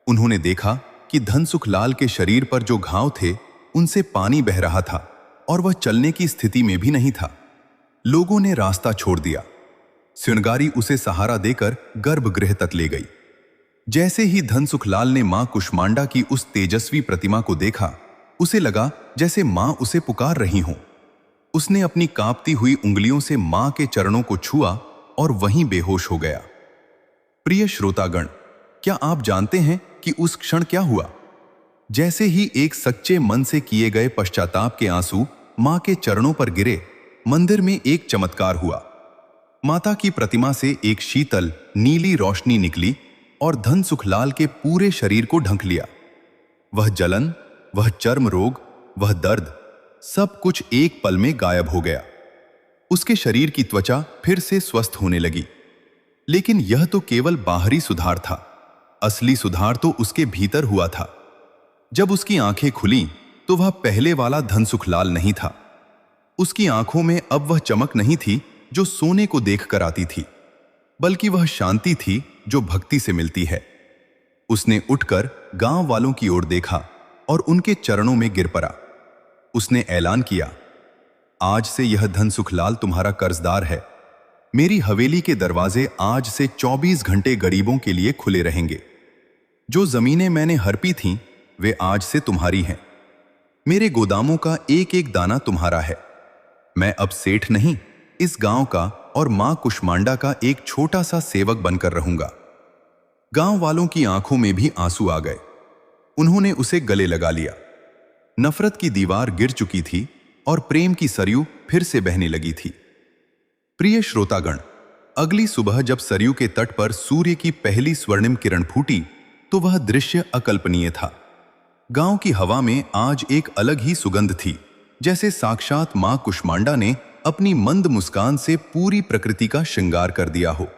उन्होंने देखा कि धनसुखलाल के शरीर पर जो घाव थे, उनसे पानी बह रहा था और वह चलने की स्थिति में भी नहीं था। लोगों ने रास्ता छोड़ दिया। श्रृंगारी उसे सहारा देकर गर्भगृह तक ले गई। जैसे ही धनसुखलाल ने मां कुष्मांडा की उस तेजस्वी प्रतिमा को देखा, उसे लगा जैसे मां उसे पुकार रही हों। उसने अपनी कांपती हुई उंगलियों से मां के चरणों को छुआ और वहीं बेहोश हो गया। प्रिय श्रोतागण, क्या आप जानते हैं कि उस क्षण क्या हुआ? जैसे ही एक सच्चे मन से किए गए पश्चाताप के आंसू मां के चरणों पर गिरे, मंदिर में एक चमत्कार हुआ। माता की प्रतिमा से एक शीतल नीली रोशनी निकली और धनसुखलाल के पूरे शरीर को ढंक लिया। वह जलन, वह चर्म रोग, वह दर्द, सब कुछ एक पल में गायब हो गया। उसके शरीर की त्वचा फिर से स्वस्थ होने लगी। लेकिन यह तो केवल बाहरी सुधार था। असली सुधार तो उसके भीतर हुआ था। जब उसकी आंखें खुलीं, तो वह पहले वाला धनसुखलाल नहीं था। उसकी आंखों में अब वह चमक नहीं थी जो सोने को देखकर आती थी, बल्कि वह शांति थी जो भक्ति से मिलती है। उसने उठकर गांव वालों की ओर देखा और उनके चरणों में गिर पड़ा। उसने ऐलान किया, आज से यह धनसुखलाल तुम्हारा कर्जदार है। मेरी हवेली के दरवाजे आज से 24 घंटे गरीबों के लिए खुले रहेंगे। जो जमीनें मैंने हड़पी थीं, वे आज से तुम्हारी हैं। मेरे गोदामों का एक एक दाना तुम्हारा है। मैं अब सेठ नहीं, इस गांव का और मां कुष्मांडा का एक छोटा सा सेवक बनकर रहूंगा। गांव वालों की आंखों में भी आंसू आ गए। उन्होंने उसे गले लगा लिया। नफरत की दीवार गिर चुकी थी और प्रेम की सरयू फिर से बहने लगी थी। प्रिय श्रोतागण, अगली सुबह जब सरयू के तट पर सूर्य की पहली स्वर्णिम किरण फूटी तो वह दृश्य अकल्पनीय था। गांव की हवा में आज एक अलग ही सुगंध थी, जैसे साक्षात मां कुष्मांडा ने अपनी मंद मुस्कान से पूरी प्रकृति का श्रृंगार कर दिया हो।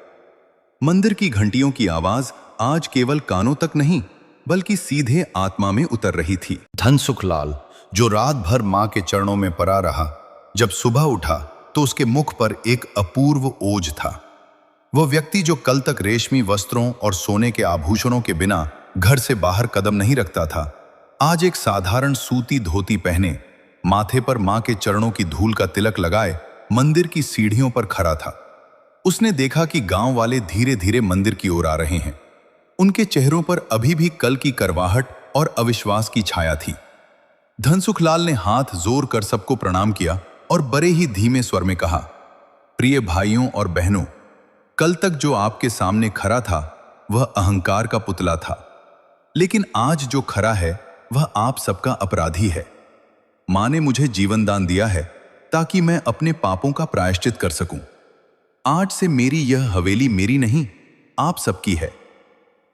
मंदिर की घंटियों की आवाज आज केवल कानों तक नहीं, बल्कि सीधे आत्मा में उतर रही थी। धनसुखलाल, जो रात भर मां के चरणों में पड़ा रहा, जब सुबह उठा तो उसके मुख पर एक अपूर्व ओज था। वह व्यक्ति जो कल तक रेशमी वस्त्रों और सोने के आभूषणों के बिना घर से बाहर कदम नहीं रखता था, आज एक साधारण सूती धोती पहने, माथे पर मां के चरणों की धूल का तिलक लगाए मंदिर की सीढ़ियों पर खड़ा था। उसने देखा कि गांव वाले धीरे धीरे मंदिर की ओर आ रहे हैं। उनके चेहरों पर अभी भी कल की करवाहट और अविश्वास की छाया थी। धनसुखलाल ने हाथ जोर कर सबको प्रणाम किया और बड़े ही धीमे स्वर में कहा, प्रिय भाइयों और बहनों, कल तक जो आपके सामने खड़ा था वह अहंकार का पुतला था, लेकिन आज जो खड़ा है वह आप सबका अपराधी है। मां ने मुझे जीवन दान दिया है ताकि मैं अपने पापों का प्रायश्चित कर सकूं। आज से मेरी यह हवेली मेरी नहीं, आप सबकी है।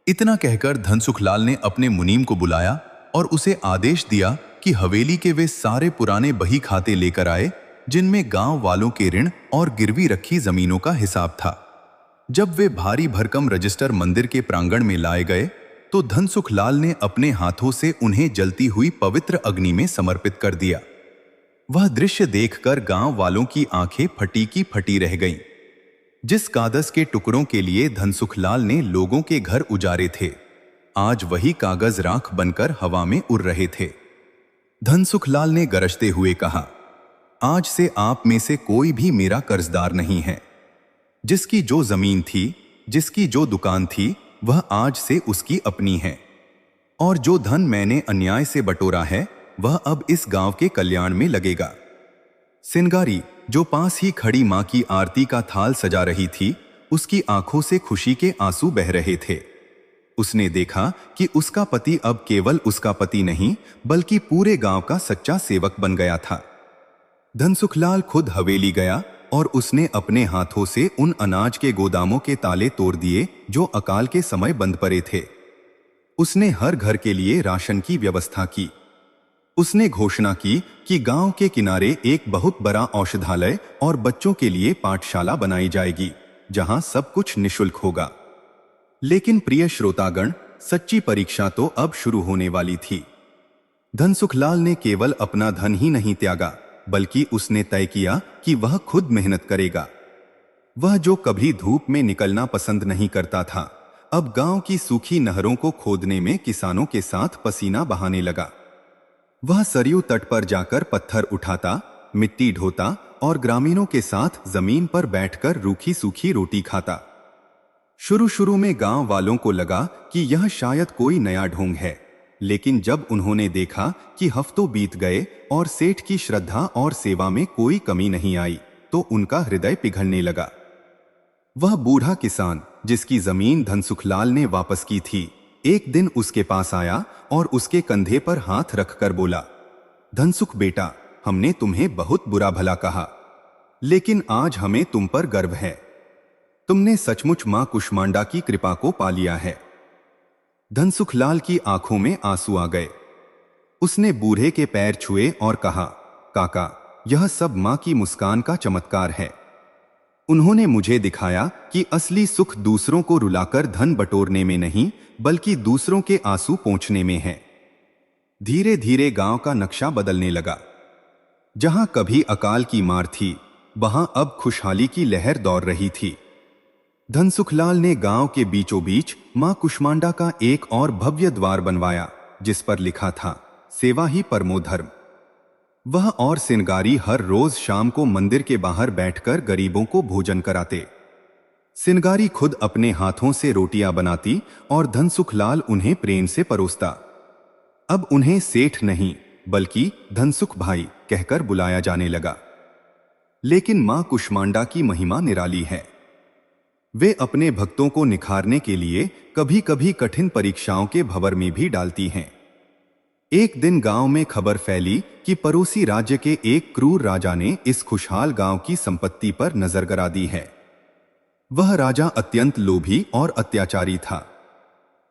इतना कहकर धनसुखलाल ने अपने मुनीम को बुलाया और उसे आदेश दिया कि हवेली के वे सारे पुराने बही खाते लेकर आए जिनमें गांव वालों के ऋण और गिरवी रखी जमीनों का हिसाब था। जब वे भारी भरकम रजिस्टर मंदिर के प्रांगण में लाए गए तो धनसुखलाल ने अपने हाथों से उन्हें जलती हुई पवित्र अग्नि में समर्पित कर दिया। वह दृश्य देखकर गांव वालों की आंखें फटी की फटी रह गईं। जिस कागज के टुकड़ों के लिए धनसुखलाल ने लोगों के घर उजारे थे, आज वही कागज राख बनकर हवा में उड़ रहे थे। धनसुखलाल ने गरजते हुए कहा, आज से आप में से कोई भी मेरा कर्जदार नहीं है। जिसकी जो जमीन थी, जिसकी जो दुकान थी, वह आज से उसकी अपनी है। और जो धन मैंने अन्याय से बटोरा है वह अब इस गांव के कल्याण में लगेगा। सिंगारी, जो पास ही खड़ी मां की आरती का थाल सजा रही थी, उसकी आंखों से खुशी के आंसू बह रहे थे। उसने देखा कि उसका पति अब केवल उसका पति नहीं, बल्कि पूरे गांव का सच्चा सेवक बन गया था। धनसुखलाल खुद हवेली गया और उसने अपने हाथों से उन अनाज के गोदामों के ताले तोड़ दिए जो अकाल के समय बंद पड़े थे। उसने हर घर के लिए राशन की व्यवस्था की। उसने घोषणा की कि गांव के किनारे एक बहुत बड़ा औषधालय और बच्चों के लिए पाठशाला बनाई जाएगी, जहां सब कुछ निःशुल्क होगा। लेकिन प्रिय श्रोतागण, सच्ची परीक्षा तो अब शुरू होने वाली थी। धनसुखलाल ने केवल अपना धन ही नहीं त्यागा, बल्कि उसने तय किया कि वह खुद मेहनत करेगा। वह जो कभी धूप में निकलना पसंद नहीं करता था, अब गांव की सूखी नहरों को खोदने में किसानों के साथ पसीना बहाने लगा। वह सरयू तट पर जाकर पत्थर उठाता, मिट्टी ढोता और ग्रामीणों के साथ जमीन पर बैठकर रूखी सूखी रोटी खाता। शुरू शुरू में गांव वालों को लगा कि यह शायद कोई नया ढोंग है, लेकिन जब उन्होंने देखा कि हफ्तों बीत गए और सेठ की श्रद्धा और सेवा में कोई कमी नहीं आई, तो उनका हृदय पिघलने लगा। वह बूढ़ा किसान, जिसकी जमीन धनसुखलाल ने वापस की थी, एक दिन उसके पास आया और उसके कंधे पर हाथ रखकर बोला, धनसुख बेटा, हमने तुम्हें बहुत बुरा भला कहा, लेकिन आज हमें तुम पर गर्व है। तुमने सचमुच मां कुष्मांडा की कृपा को पा लिया है। धनसुखलाल की आंखों में आंसू आ गए। उसने बूढ़े के पैर छुए और कहा, काका, यह सब मां की मुस्कान का चमत्कार है। उन्होंने मुझे दिखाया कि असली सुख दूसरों को रुलाकर धन बटोरने में नहीं, बल्कि दूसरों के आंसू पोंछने में है। धीरे धीरे गांव का नक्शा बदलने लगा। जहां कभी अकाल की मार थी, वहां अब खुशहाली की लहर दौड़ रही थी। धनसुखलाल ने गांव के बीचों बीच मां कुष्मांडा का एक और भव्य द्वार बनवाया, जिस पर लिखा था, सेवा ही परमो धर्म। वह और सिनगारी हर रोज शाम को मंदिर के बाहर बैठकर गरीबों को भोजन कराते। सिनगारी खुद अपने हाथों से रोटियां बनाती और धनसुखलाल उन्हें प्रेम से परोसता। अब उन्हें सेठ नहीं बल्कि धनसुख भाई कहकर बुलाया जाने लगा। लेकिन मां कुष्मांडा की महिमा निराली है। वे अपने भक्तों को निखारने के लिए कभी कभी कठिन परीक्षाओं के भंवर में भी डालती हैं। एक दिन गांव में खबर फैली कि पड़ोसी राज्य के एक क्रूर राजा ने इस खुशहाल गांव की संपत्ति पर नजर गड़ा दी है। वह राजा अत्यंत लोभी और अत्याचारी था।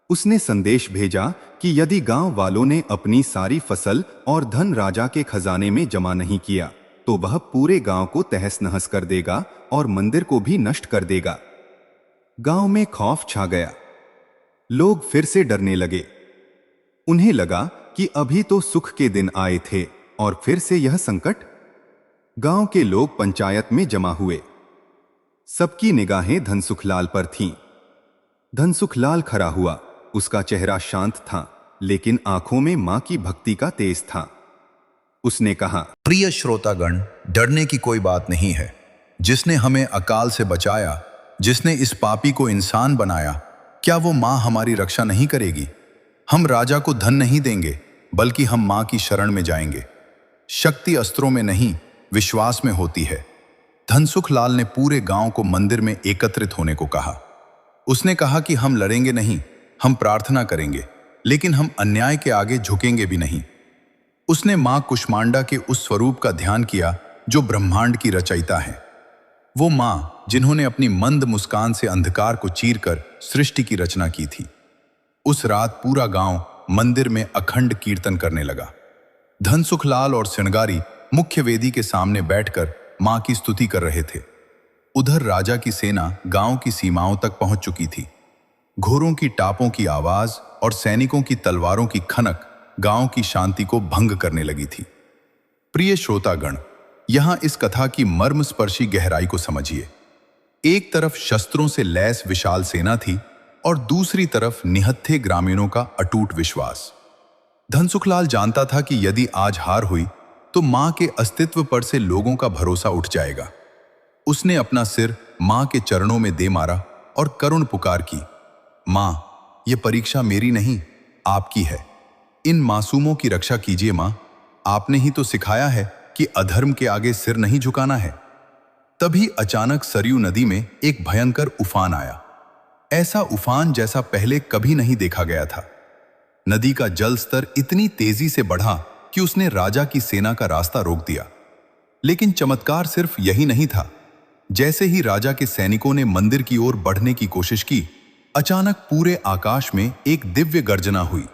उसने संदेश भेजा कि यदि गांव वालों ने अपनी सारी फसल और धन राजा के खजाने में जमा नहीं किया तो वह पूरे गांव को तहस नहस कर देगा और मंदिर को भी नष्ट कर देगा। गांव में खौफ छा गया। लोग फिर से डरने लगे। उन्हें लगा कि अभी तो सुख के दिन आए थे और फिर से यह संकट। गांव के लोग पंचायत में जमा हुए। सबकी निगाहें धनसुखलाल पर थीं। धनसुखलाल खड़ा हुआ। उसका चेहरा शांत था, लेकिन आंखों में मां की भक्ति का तेज था। उसने कहा, प्रिय श्रोतागण, डरने की कोई बात नहीं है। जिसने हमें अकाल से बचाया, जिसने इस पापी को इंसान बनाया, क्या वो मां हमारी रक्षा नहीं करेगी? हम राजा को धन नहीं देंगे, बल्कि हम मां की शरण में जाएंगे। शक्ति अस्त्रों में नहीं, विश्वास में होती है। धनसुखलाल ने पूरे गांव को मंदिर में एकत्रित होने को कहा। उसने कहा कि हम लड़ेंगे नहीं, हम प्रार्थना करेंगे, लेकिन हम अन्याय के आगे झुकेंगे भी नहीं। उसने मां कुष्मांडा के उस स्वरूप का ध्यान किया जो ब्रह्मांड की रचयिता है। वो मां जिन्होंने अपनी मंद मुस्कान से अंधकार को चीरकर सृष्टि की रचना की थी। उस रात पूरा गांव मंदिर में अखंड कीर्तन करने लगा। धनसुखलाल और सिनगारी मुख्य वेदी के सामने बैठकर मां की स्तुति कर रहे थे। उधर राजा की सेना गांव की सीमाओं तक पहुंच चुकी थी। घोड़ों की टापों की आवाज और सैनिकों की तलवारों की खनक गांव की शांति को भंग करने लगी थी। प्रिय श्रोतागण, यहां इस कथा की मर्मस्पर्शी गहराई को समझिए। एक तरफ शस्त्रों से लैस विशाल सेना थी और दूसरी तरफ निहत्थे ग्रामीणों का अटूट विश्वास। धनसुखलाल जानता था कि यदि आज हार हुई तो मां के अस्तित्व पर से लोगों का भरोसा उठ जाएगा। उसने अपना सिर मां के चरणों में दे मारा और करुण पुकार की, मां, यह परीक्षा मेरी नहीं, आपकी है। इन मासूमों की रक्षा कीजिए मां। आपने ही तो सिखाया है कि अधर्म के आगे सिर नहीं झुकाना है। तभी अचानक सरयू नदी में एक भयंकर उफान आया। ऐसा उफान जैसा पहले कभी नहीं देखा गया था। नदी का जल स्तर इतनी तेजी से बढ़ा कि उसने राजा की सेना का रास्ता रोक दिया। लेकिन चमत्कार सिर्फ यही नहीं था। जैसे ही राजा के सैनिकों ने मंदिर की ओर बढ़ने की कोशिश की, अचानक पूरे आकाश में एक दिव्य गर्जना हुई।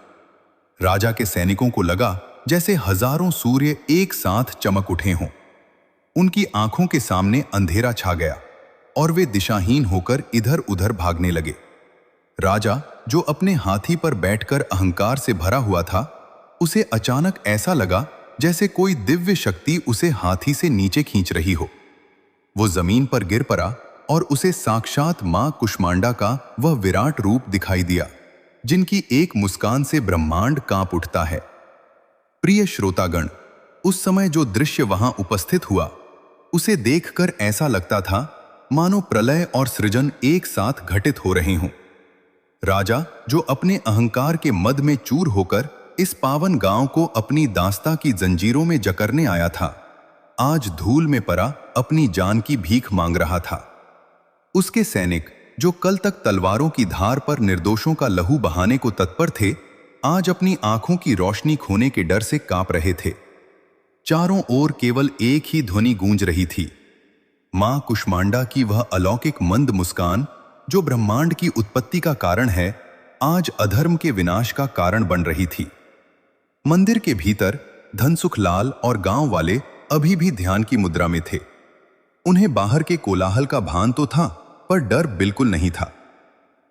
राजा के सैनिकों को लगा जैसे हजारों सूर्य एक साथ चमक उठे हों। उनकी आंखों के सामने अंधेरा छा गया और वे दिशाहीन होकर इधर उधर भागने लगे। राजा, जो अपने हाथी पर बैठकर अहंकार से भरा हुआ था, उसे अचानक ऐसा लगा जैसे कोई दिव्य शक्ति उसे हाथी से नीचे खींच रही हो। वो जमीन पर गिर पड़ा और उसे साक्षात मां कुष्मांडा का वह विराट रूप दिखाई दिया, जिनकी एक मुस्कान से ब्रह्मांड कांप उठता है। प्रिय श्रोतागण, उस समय जो दृश्य वहां उपस्थित हुआ, उसे देखकर ऐसा लगता था मानो प्रलय और सृजन एक साथ घटित हो रहे हों। राजा, जो अपने अहंकार के मद में चूर होकर इस पावन गांव को अपनी दास्ता की जंजीरों में जकड़ने आया था, आज धूल में पड़ा अपनी जान की भीख मांग रहा था। उसके सैनिक, जो कल तक तलवारों की धार पर निर्दोषों का लहू बहाने को तत्पर थे, आज अपनी आंखों की रोशनी खोने के डर से कांप रहे थे। चारों ओर केवल एक ही ध्वनि गूंज रही थी, मां कुष्मांडा की वह अलौकिक मंद मुस्कान जो ब्रह्मांड की उत्पत्ति का कारण है, आज अधर्म के विनाश का कारण बन रही थी। मंदिर के भीतर धनसुखलाल और गांव वाले अभी भी ध्यान की मुद्रा में थे। उन्हें बाहर के कोलाहल का भान तो था, पर डर बिल्कुल नहीं था।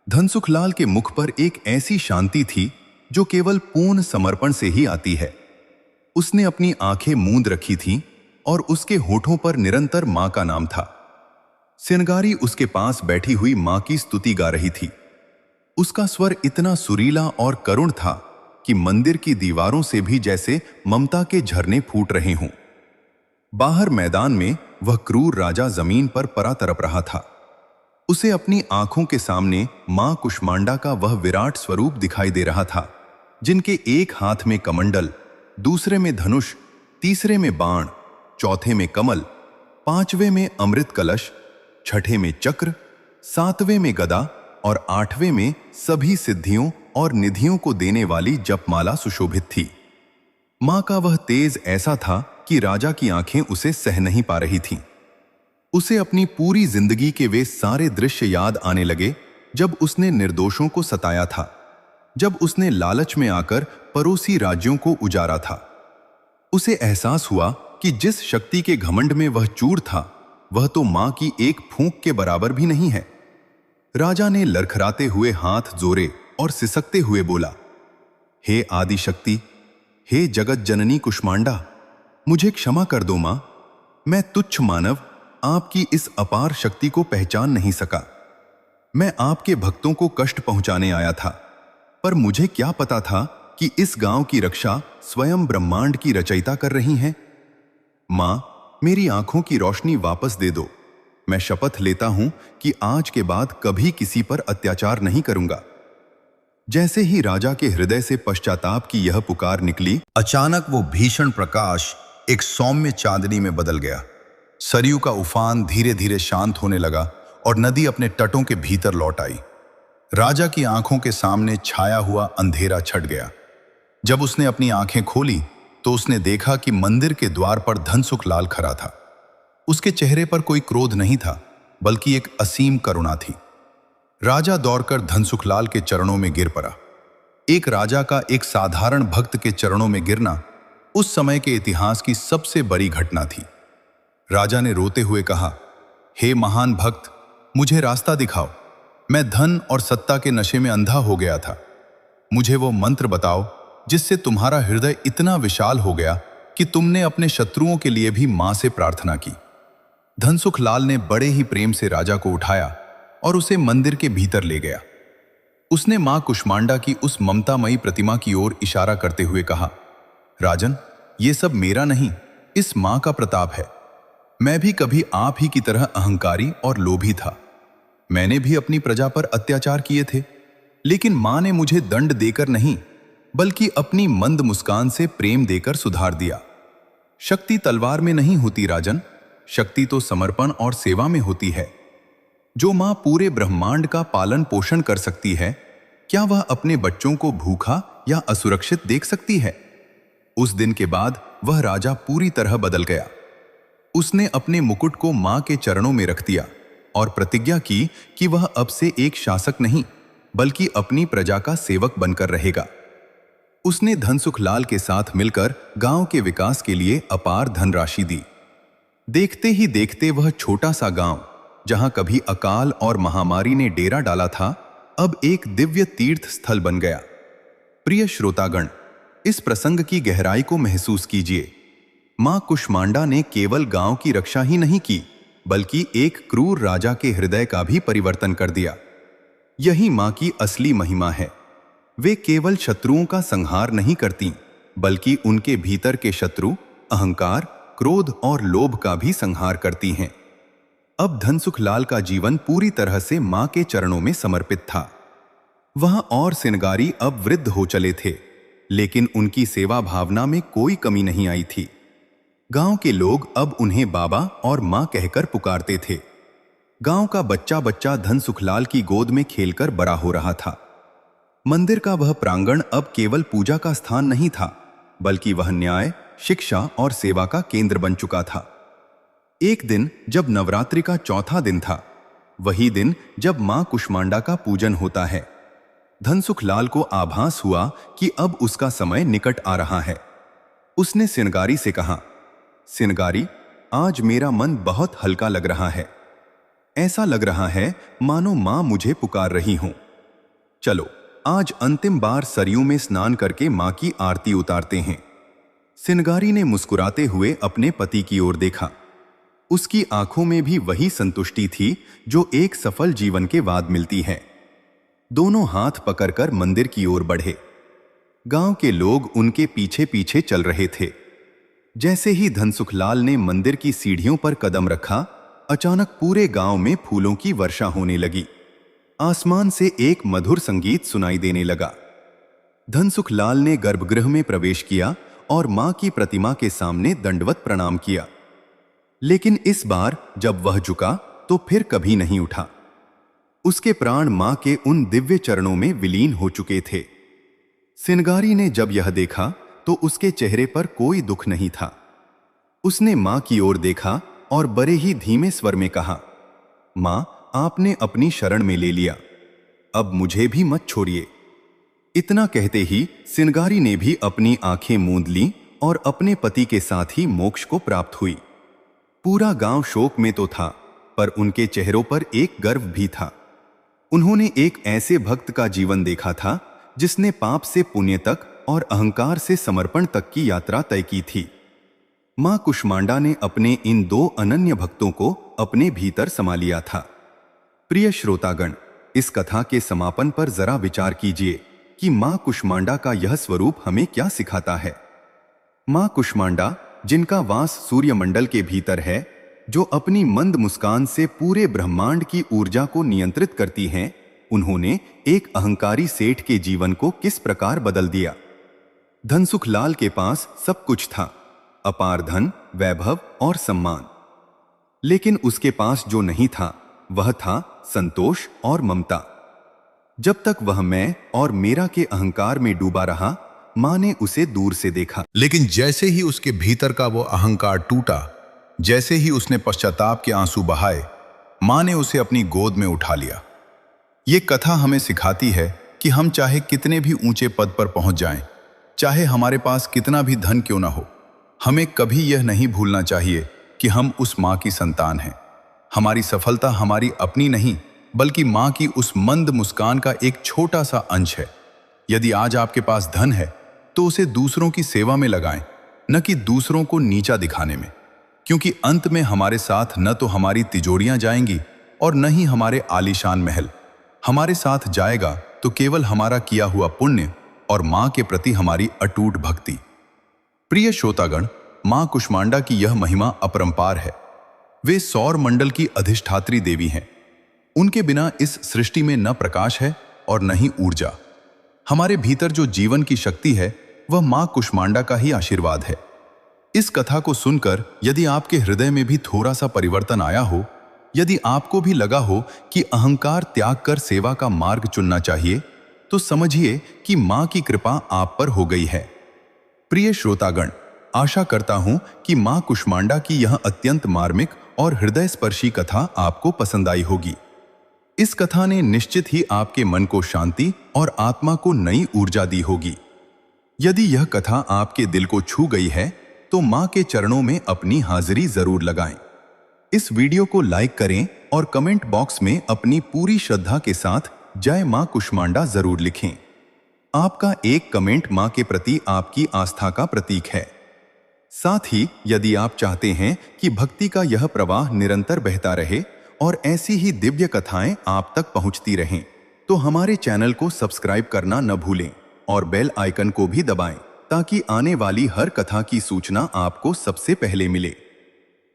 धनसुखलाल के मुख पर एक ऐसी शांति थी जो केवल पूर्ण समर्पण से ही आती है। उसने अपनी आंखें मूंद रखी थीं और उसके होठों पर निरंतर मां का नाम था। सिनगारी उसके पास बैठी हुई मां की स्तुति गा रही थी। उसका स्वर इतना सुरीला और करुण था कि मंदिर की दीवारों से भी जैसे ममता के झरने फूट रहे हों। बाहर मैदान में वह क्रूर राजा जमीन पर परा तड़प रहा था। उसे अपनी आंखों के सामने मां कुष्मांडा का वह विराट स्वरूप दिखाई दे रहा था, जिनके एक हाथ में कमंडल, दूसरे में धनुष, तीसरे में बाण, चौथे में कमल, पांचवें में अमृत कलश, छठे में चक्र, सातवें में गदा और आठवें में सभी सिद्धियों और निधियों को देने वाली जपमाला सुशोभित थी। मां का वह तेज ऐसा था कि राजा की आंखें उसे सह नहीं पा रही थीं। उसे अपनी पूरी जिंदगी के वे सारे दृश्य याद आने लगे जब उसने निर्दोषों को सताया था, जब उसने लालच में आकर पड़ोसी राज्यों को उजारा था। उसे एहसास हुआ कि जिस शक्ति के घमंड में वह चूर था, वह तो मां की एक फूंक के बराबर भी नहीं है। राजा ने लड़खड़ाते हुए हाथ जोड़े और सिसकते हुए बोला, हे आदि शक्ति, हे जगत जननी कुष्मांडा, मुझे क्षमा कर दो मां। मैं तुच्छ मानव आपकी इस अपार शक्ति को पहचान नहीं सका। मैं आपके भक्तों को कष्ट पहुंचाने आया था, पर मुझे क्या पता था कि इस गांव की रक्षा स्वयं ब्रह्मांड की रचयिता कर रही हैं। मां, मेरी आंखों की रोशनी वापस दे दो। मैं शपथ लेता हूं कि आज के बाद कभी किसी पर अत्याचार नहीं करूंगा। जैसे ही राजा के हृदय से पश्चाताप की यह पुकार निकली, अचानक वो भीषण प्रकाश एक सौम्य चांदनी में बदल गया। सरयू का उफान धीरे धीरे शांत होने लगा और नदी अपने तटों के भीतर लौट आई। राजा की आंखों के सामने छाया हुआ अंधेरा छट गया। जब उसने अपनी आंखें खोली तो उसने देखा कि मंदिर के द्वार पर धनसुख लाल खड़ा था। उसके चेहरे पर कोई क्रोध नहीं था, बल्कि एक असीम करुणा थी। राजा दौड़कर धनसुख लाल के चरणों में गिर पड़ा। एक राजा का एक साधारण भक्त के चरणों में गिरना उस समय के इतिहास की सबसे बड़ी घटना थी। राजा ने रोते हुए कहा, हे महान भक्त, मुझे रास्ता दिखाओ। मैं धन और सत्ता के नशे में अंधा हो गया था। मुझे वो मंत्र बताओ जिससे तुम्हारा हृदय इतना विशाल हो गया कि तुमने अपने शत्रुओं के लिए भी मां से प्रार्थना की। धनसुख लाल ने बड़े ही प्रेम से राजा को उठाया और उसे मंदिर के भीतर ले गया। उसने मां कुष्मांडा की उस ममतामयी प्रतिमा की ओर इशारा करते हुए कहा, राजन, ये सब मेरा नहीं, इस मां का प्रताप है। मैं भी कभी आप ही की तरह अहंकारी और लोभी था। मैंने भी अपनी प्रजा पर अत्याचार किए थे, लेकिन मां ने मुझे दंड देकर नहीं, बल्कि अपनी मंद मुस्कान से प्रेम देकर सुधार दिया। शक्ति तलवार में नहीं होती राजन, शक्ति तो समर्पण और सेवा में होती है। जो मां पूरे ब्रह्मांड का पालन पोषण कर सकती है, क्या वह अपने बच्चों को भूखा या असुरक्षित देख सकती है? उस दिन के बाद वह राजा पूरी तरह बदल गया। उसने अपने मुकुट को मां के चरणों में रख दिया और प्रतिज्ञा की कि वह अब से एक शासक नहीं, बल्कि अपनी प्रजा का सेवक बनकर रहेगा। उसने धनसुख लाल के साथ मिलकर गांव के विकास के लिए अपार धनराशि दी। देखते ही देखते वह छोटा सा गांव, जहां कभी अकाल और महामारी ने डेरा डाला था, अब एक दिव्य तीर्थ स्थल बन गया। प्रिय श्रोतागण, इस प्रसंग की गहराई को महसूस कीजिए। मां कुष्मांडा ने केवल गांव की रक्षा ही नहीं की, बल्कि एक क्रूर राजा के हृदय का भी परिवर्तन कर दिया। यही मां की असली महिमा है। वे केवल शत्रुओं का संहार नहीं करती, बल्कि उनके भीतर के शत्रु अहंकार, क्रोध और लोभ का भी संहार करती हैं। अब धनसुख लाल का जीवन पूरी तरह से मां के चरणों में समर्पित था। वह और सिनगारी अब वृद्ध हो चले थे, लेकिन उनकी सेवा भावना में कोई कमी नहीं आई थी। गांव के लोग अब उन्हें बाबा और मां कहकर पुकारते थे। गांव का बच्चा बच्चा धनसुख लाल की गोद में खेलकर बड़ा हो रहा था। मंदिर का वह प्रांगण अब केवल पूजा का स्थान नहीं था, बल्कि वह न्याय, शिक्षा और सेवा का केंद्र बन चुका था। एक दिन जब नवरात्रि का चौथा दिन था, वही दिन जब मां कुष्मांडा का पूजन होता है, धनसुख लाल को आभास हुआ कि अब उसका समय निकट आ रहा है। उसने सिनगारी से कहा, सिनगारी, आज मेरा मन बहुत हल्का लग रहा है। ऐसा लग रहा है मानो मां मुझे पुकार रही हो। चलो आज अंतिम बार सरयू में स्नान करके मां की आरती उतारते हैं। सिनगारी ने मुस्कुराते हुए अपने पति की ओर देखा। उसकी आंखों में भी वही संतुष्टि थी जो एक सफल जीवन के बाद मिलती है। दोनों हाथ पकड़कर मंदिर की ओर बढ़े। गांव के लोग उनके पीछे पीछे चल रहे थे। जैसे ही धनसुखलाल ने मंदिर की सीढ़ियों पर कदम रखा, अचानक पूरे गांव में फूलों की वर्षा होने लगी। आसमान से एक मधुर संगीत सुनाई देने लगा। धनसुखलाल ने गर्भगृह में प्रवेश किया और मां की प्रतिमा के सामने दंडवत प्रणाम किया। लेकिन इस बार जब वह झुका तो फिर कभी नहीं उठा। उसके प्राण मां के उन दिव्य चरणों में विलीन हो चुके थे। सिनगारी ने जब यह देखा तो उसके चेहरे पर कोई दुख नहीं था। उसने मां की ओर देखा और बड़े ही धीमे स्वर में कहा, मां, आपने अपनी शरण में ले लिया, अब मुझे भी मत छोड़िए। इतना कहते ही सिनगारी ने भी अपनी आंखें मूंद लीं और अपने पति के साथ ही मोक्ष को प्राप्त हुई। पूरा गांव शोक में तो था, पर उनके चेहरों पर एक गर्व भी था। उन्होंने एक ऐसे भक्त का जीवन देखा था जिसने पाप से पुण्य तक और अहंकार से समर्पण तक की यात्रा तय की थी। मां कुष्मांडा ने अपने इन दो अनन्य भक्तों को अपने भीतर समा लिया था। प्रिय श्रोतागण, इस कथा के समापन पर जरा विचार कीजिए कि मां कुष्मांडा का यह स्वरूप हमें क्या सिखाता है। मां कुष्मांडा, जिनका वास सूर्यमंडल के भीतर है, जो अपनी मंद मुस्कान से पूरे ब्रह्मांड की ऊर्जा को नियंत्रित करती हैं, उन्होंने एक अहंकारी सेठ के जीवन को किस प्रकार बदल दिया। धनसुखलाल के पास सब कुछ था, अपार धन, वैभव और सम्मान। लेकिन उसके पास जो नहीं था वह था संतोष और ममता। जब तक वह मैं और मेरा के अहंकार में डूबा रहा, मां ने उसे दूर से देखा। लेकिन जैसे ही उसके भीतर का वो अहंकार टूटा, जैसे ही उसने पश्चाताप के आंसू बहाए, मां ने उसे अपनी गोद में उठा लिया। ये कथा हमें सिखाती है कि हम चाहे कितने भी ऊंचे पद पर पहुंच जाएं, चाहे हमारे पास कितना भी धन क्यों ना हो, हमें कभी यह नहीं भूलना चाहिए कि हम उस मां की संतान हैं। हमारी सफलता हमारी अपनी नहीं, बल्कि मां की उस मंद मुस्कान का एक छोटा सा अंश है। यदि आज आपके पास धन है तो उसे दूसरों की सेवा में लगाएं, न कि दूसरों को नीचा दिखाने में, क्योंकि अंत में हमारे साथ न तो हमारी तिजोरियां जाएंगी और न ही हमारे आलीशान महल। हमारे साथ जाएगा तो केवल हमारा किया हुआ पुण्य और मां के प्रति हमारी अटूट भक्ति। प्रिय श्रोतागण, मां कुष्मांडा की यह महिमा अपरंपार है। वे सौर मंडल की अधिष्ठात्री देवी हैं। उनके बिना इस सृष्टि में न प्रकाश है और न ही ऊर्जा। हमारे भीतर जो जीवन की शक्ति है वह मां कुष्मांडा का ही आशीर्वाद है। इस कथा को सुनकर यदि आपके हृदय में भी थोड़ा सा परिवर्तन आया हो, यदि आपको भी लगा हो कि अहंकार त्याग कर सेवा का मार्ग चुनना चाहिए, तो समझिए कि मां की कृपा आप पर हो गई है। प्रिय श्रोतागण, आशा करता हूं कि मां कुष्मांडा की यह अत्यंत मार्मिक और हृदयस्पर्शी कथा आपको पसंद आई होगी। इस कथा ने निश्चित ही आपके मन को शांति और आत्मा को नई ऊर्जा दी होगी। यदि यह कथा आपके दिल को छू गई है तो मां के चरणों में अपनी हाजिरी जरूर लगाएं। इस वीडियो को लाइक करें और कमेंट बॉक्स में अपनी पूरी श्रद्धा के साथ जय मां कुष्मांडा जरूर लिखें। आपका एक कमेंट मां के प्रति आपकी आस्था का प्रतीक है। साथ ही यदि आप चाहते हैं कि भक्ति का यह प्रवाह निरंतर बहता रहे और ऐसी ही दिव्य कथाएं आप तक पहुंचती रहें, तो हमारे चैनल को सब्सक्राइब करना न भूलें और बेल आइकन को भी दबाएं, ताकि आने वाली हर कथा की सूचना आपको सबसे पहले मिले।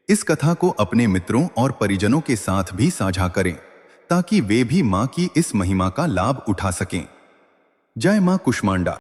इस कथा को अपने मित्रों और परिजनों के साथ भी साझा करें, ताकि वे भी मां की इस महिमा का लाभ उठा सकें। जय मां कुष्मांडा।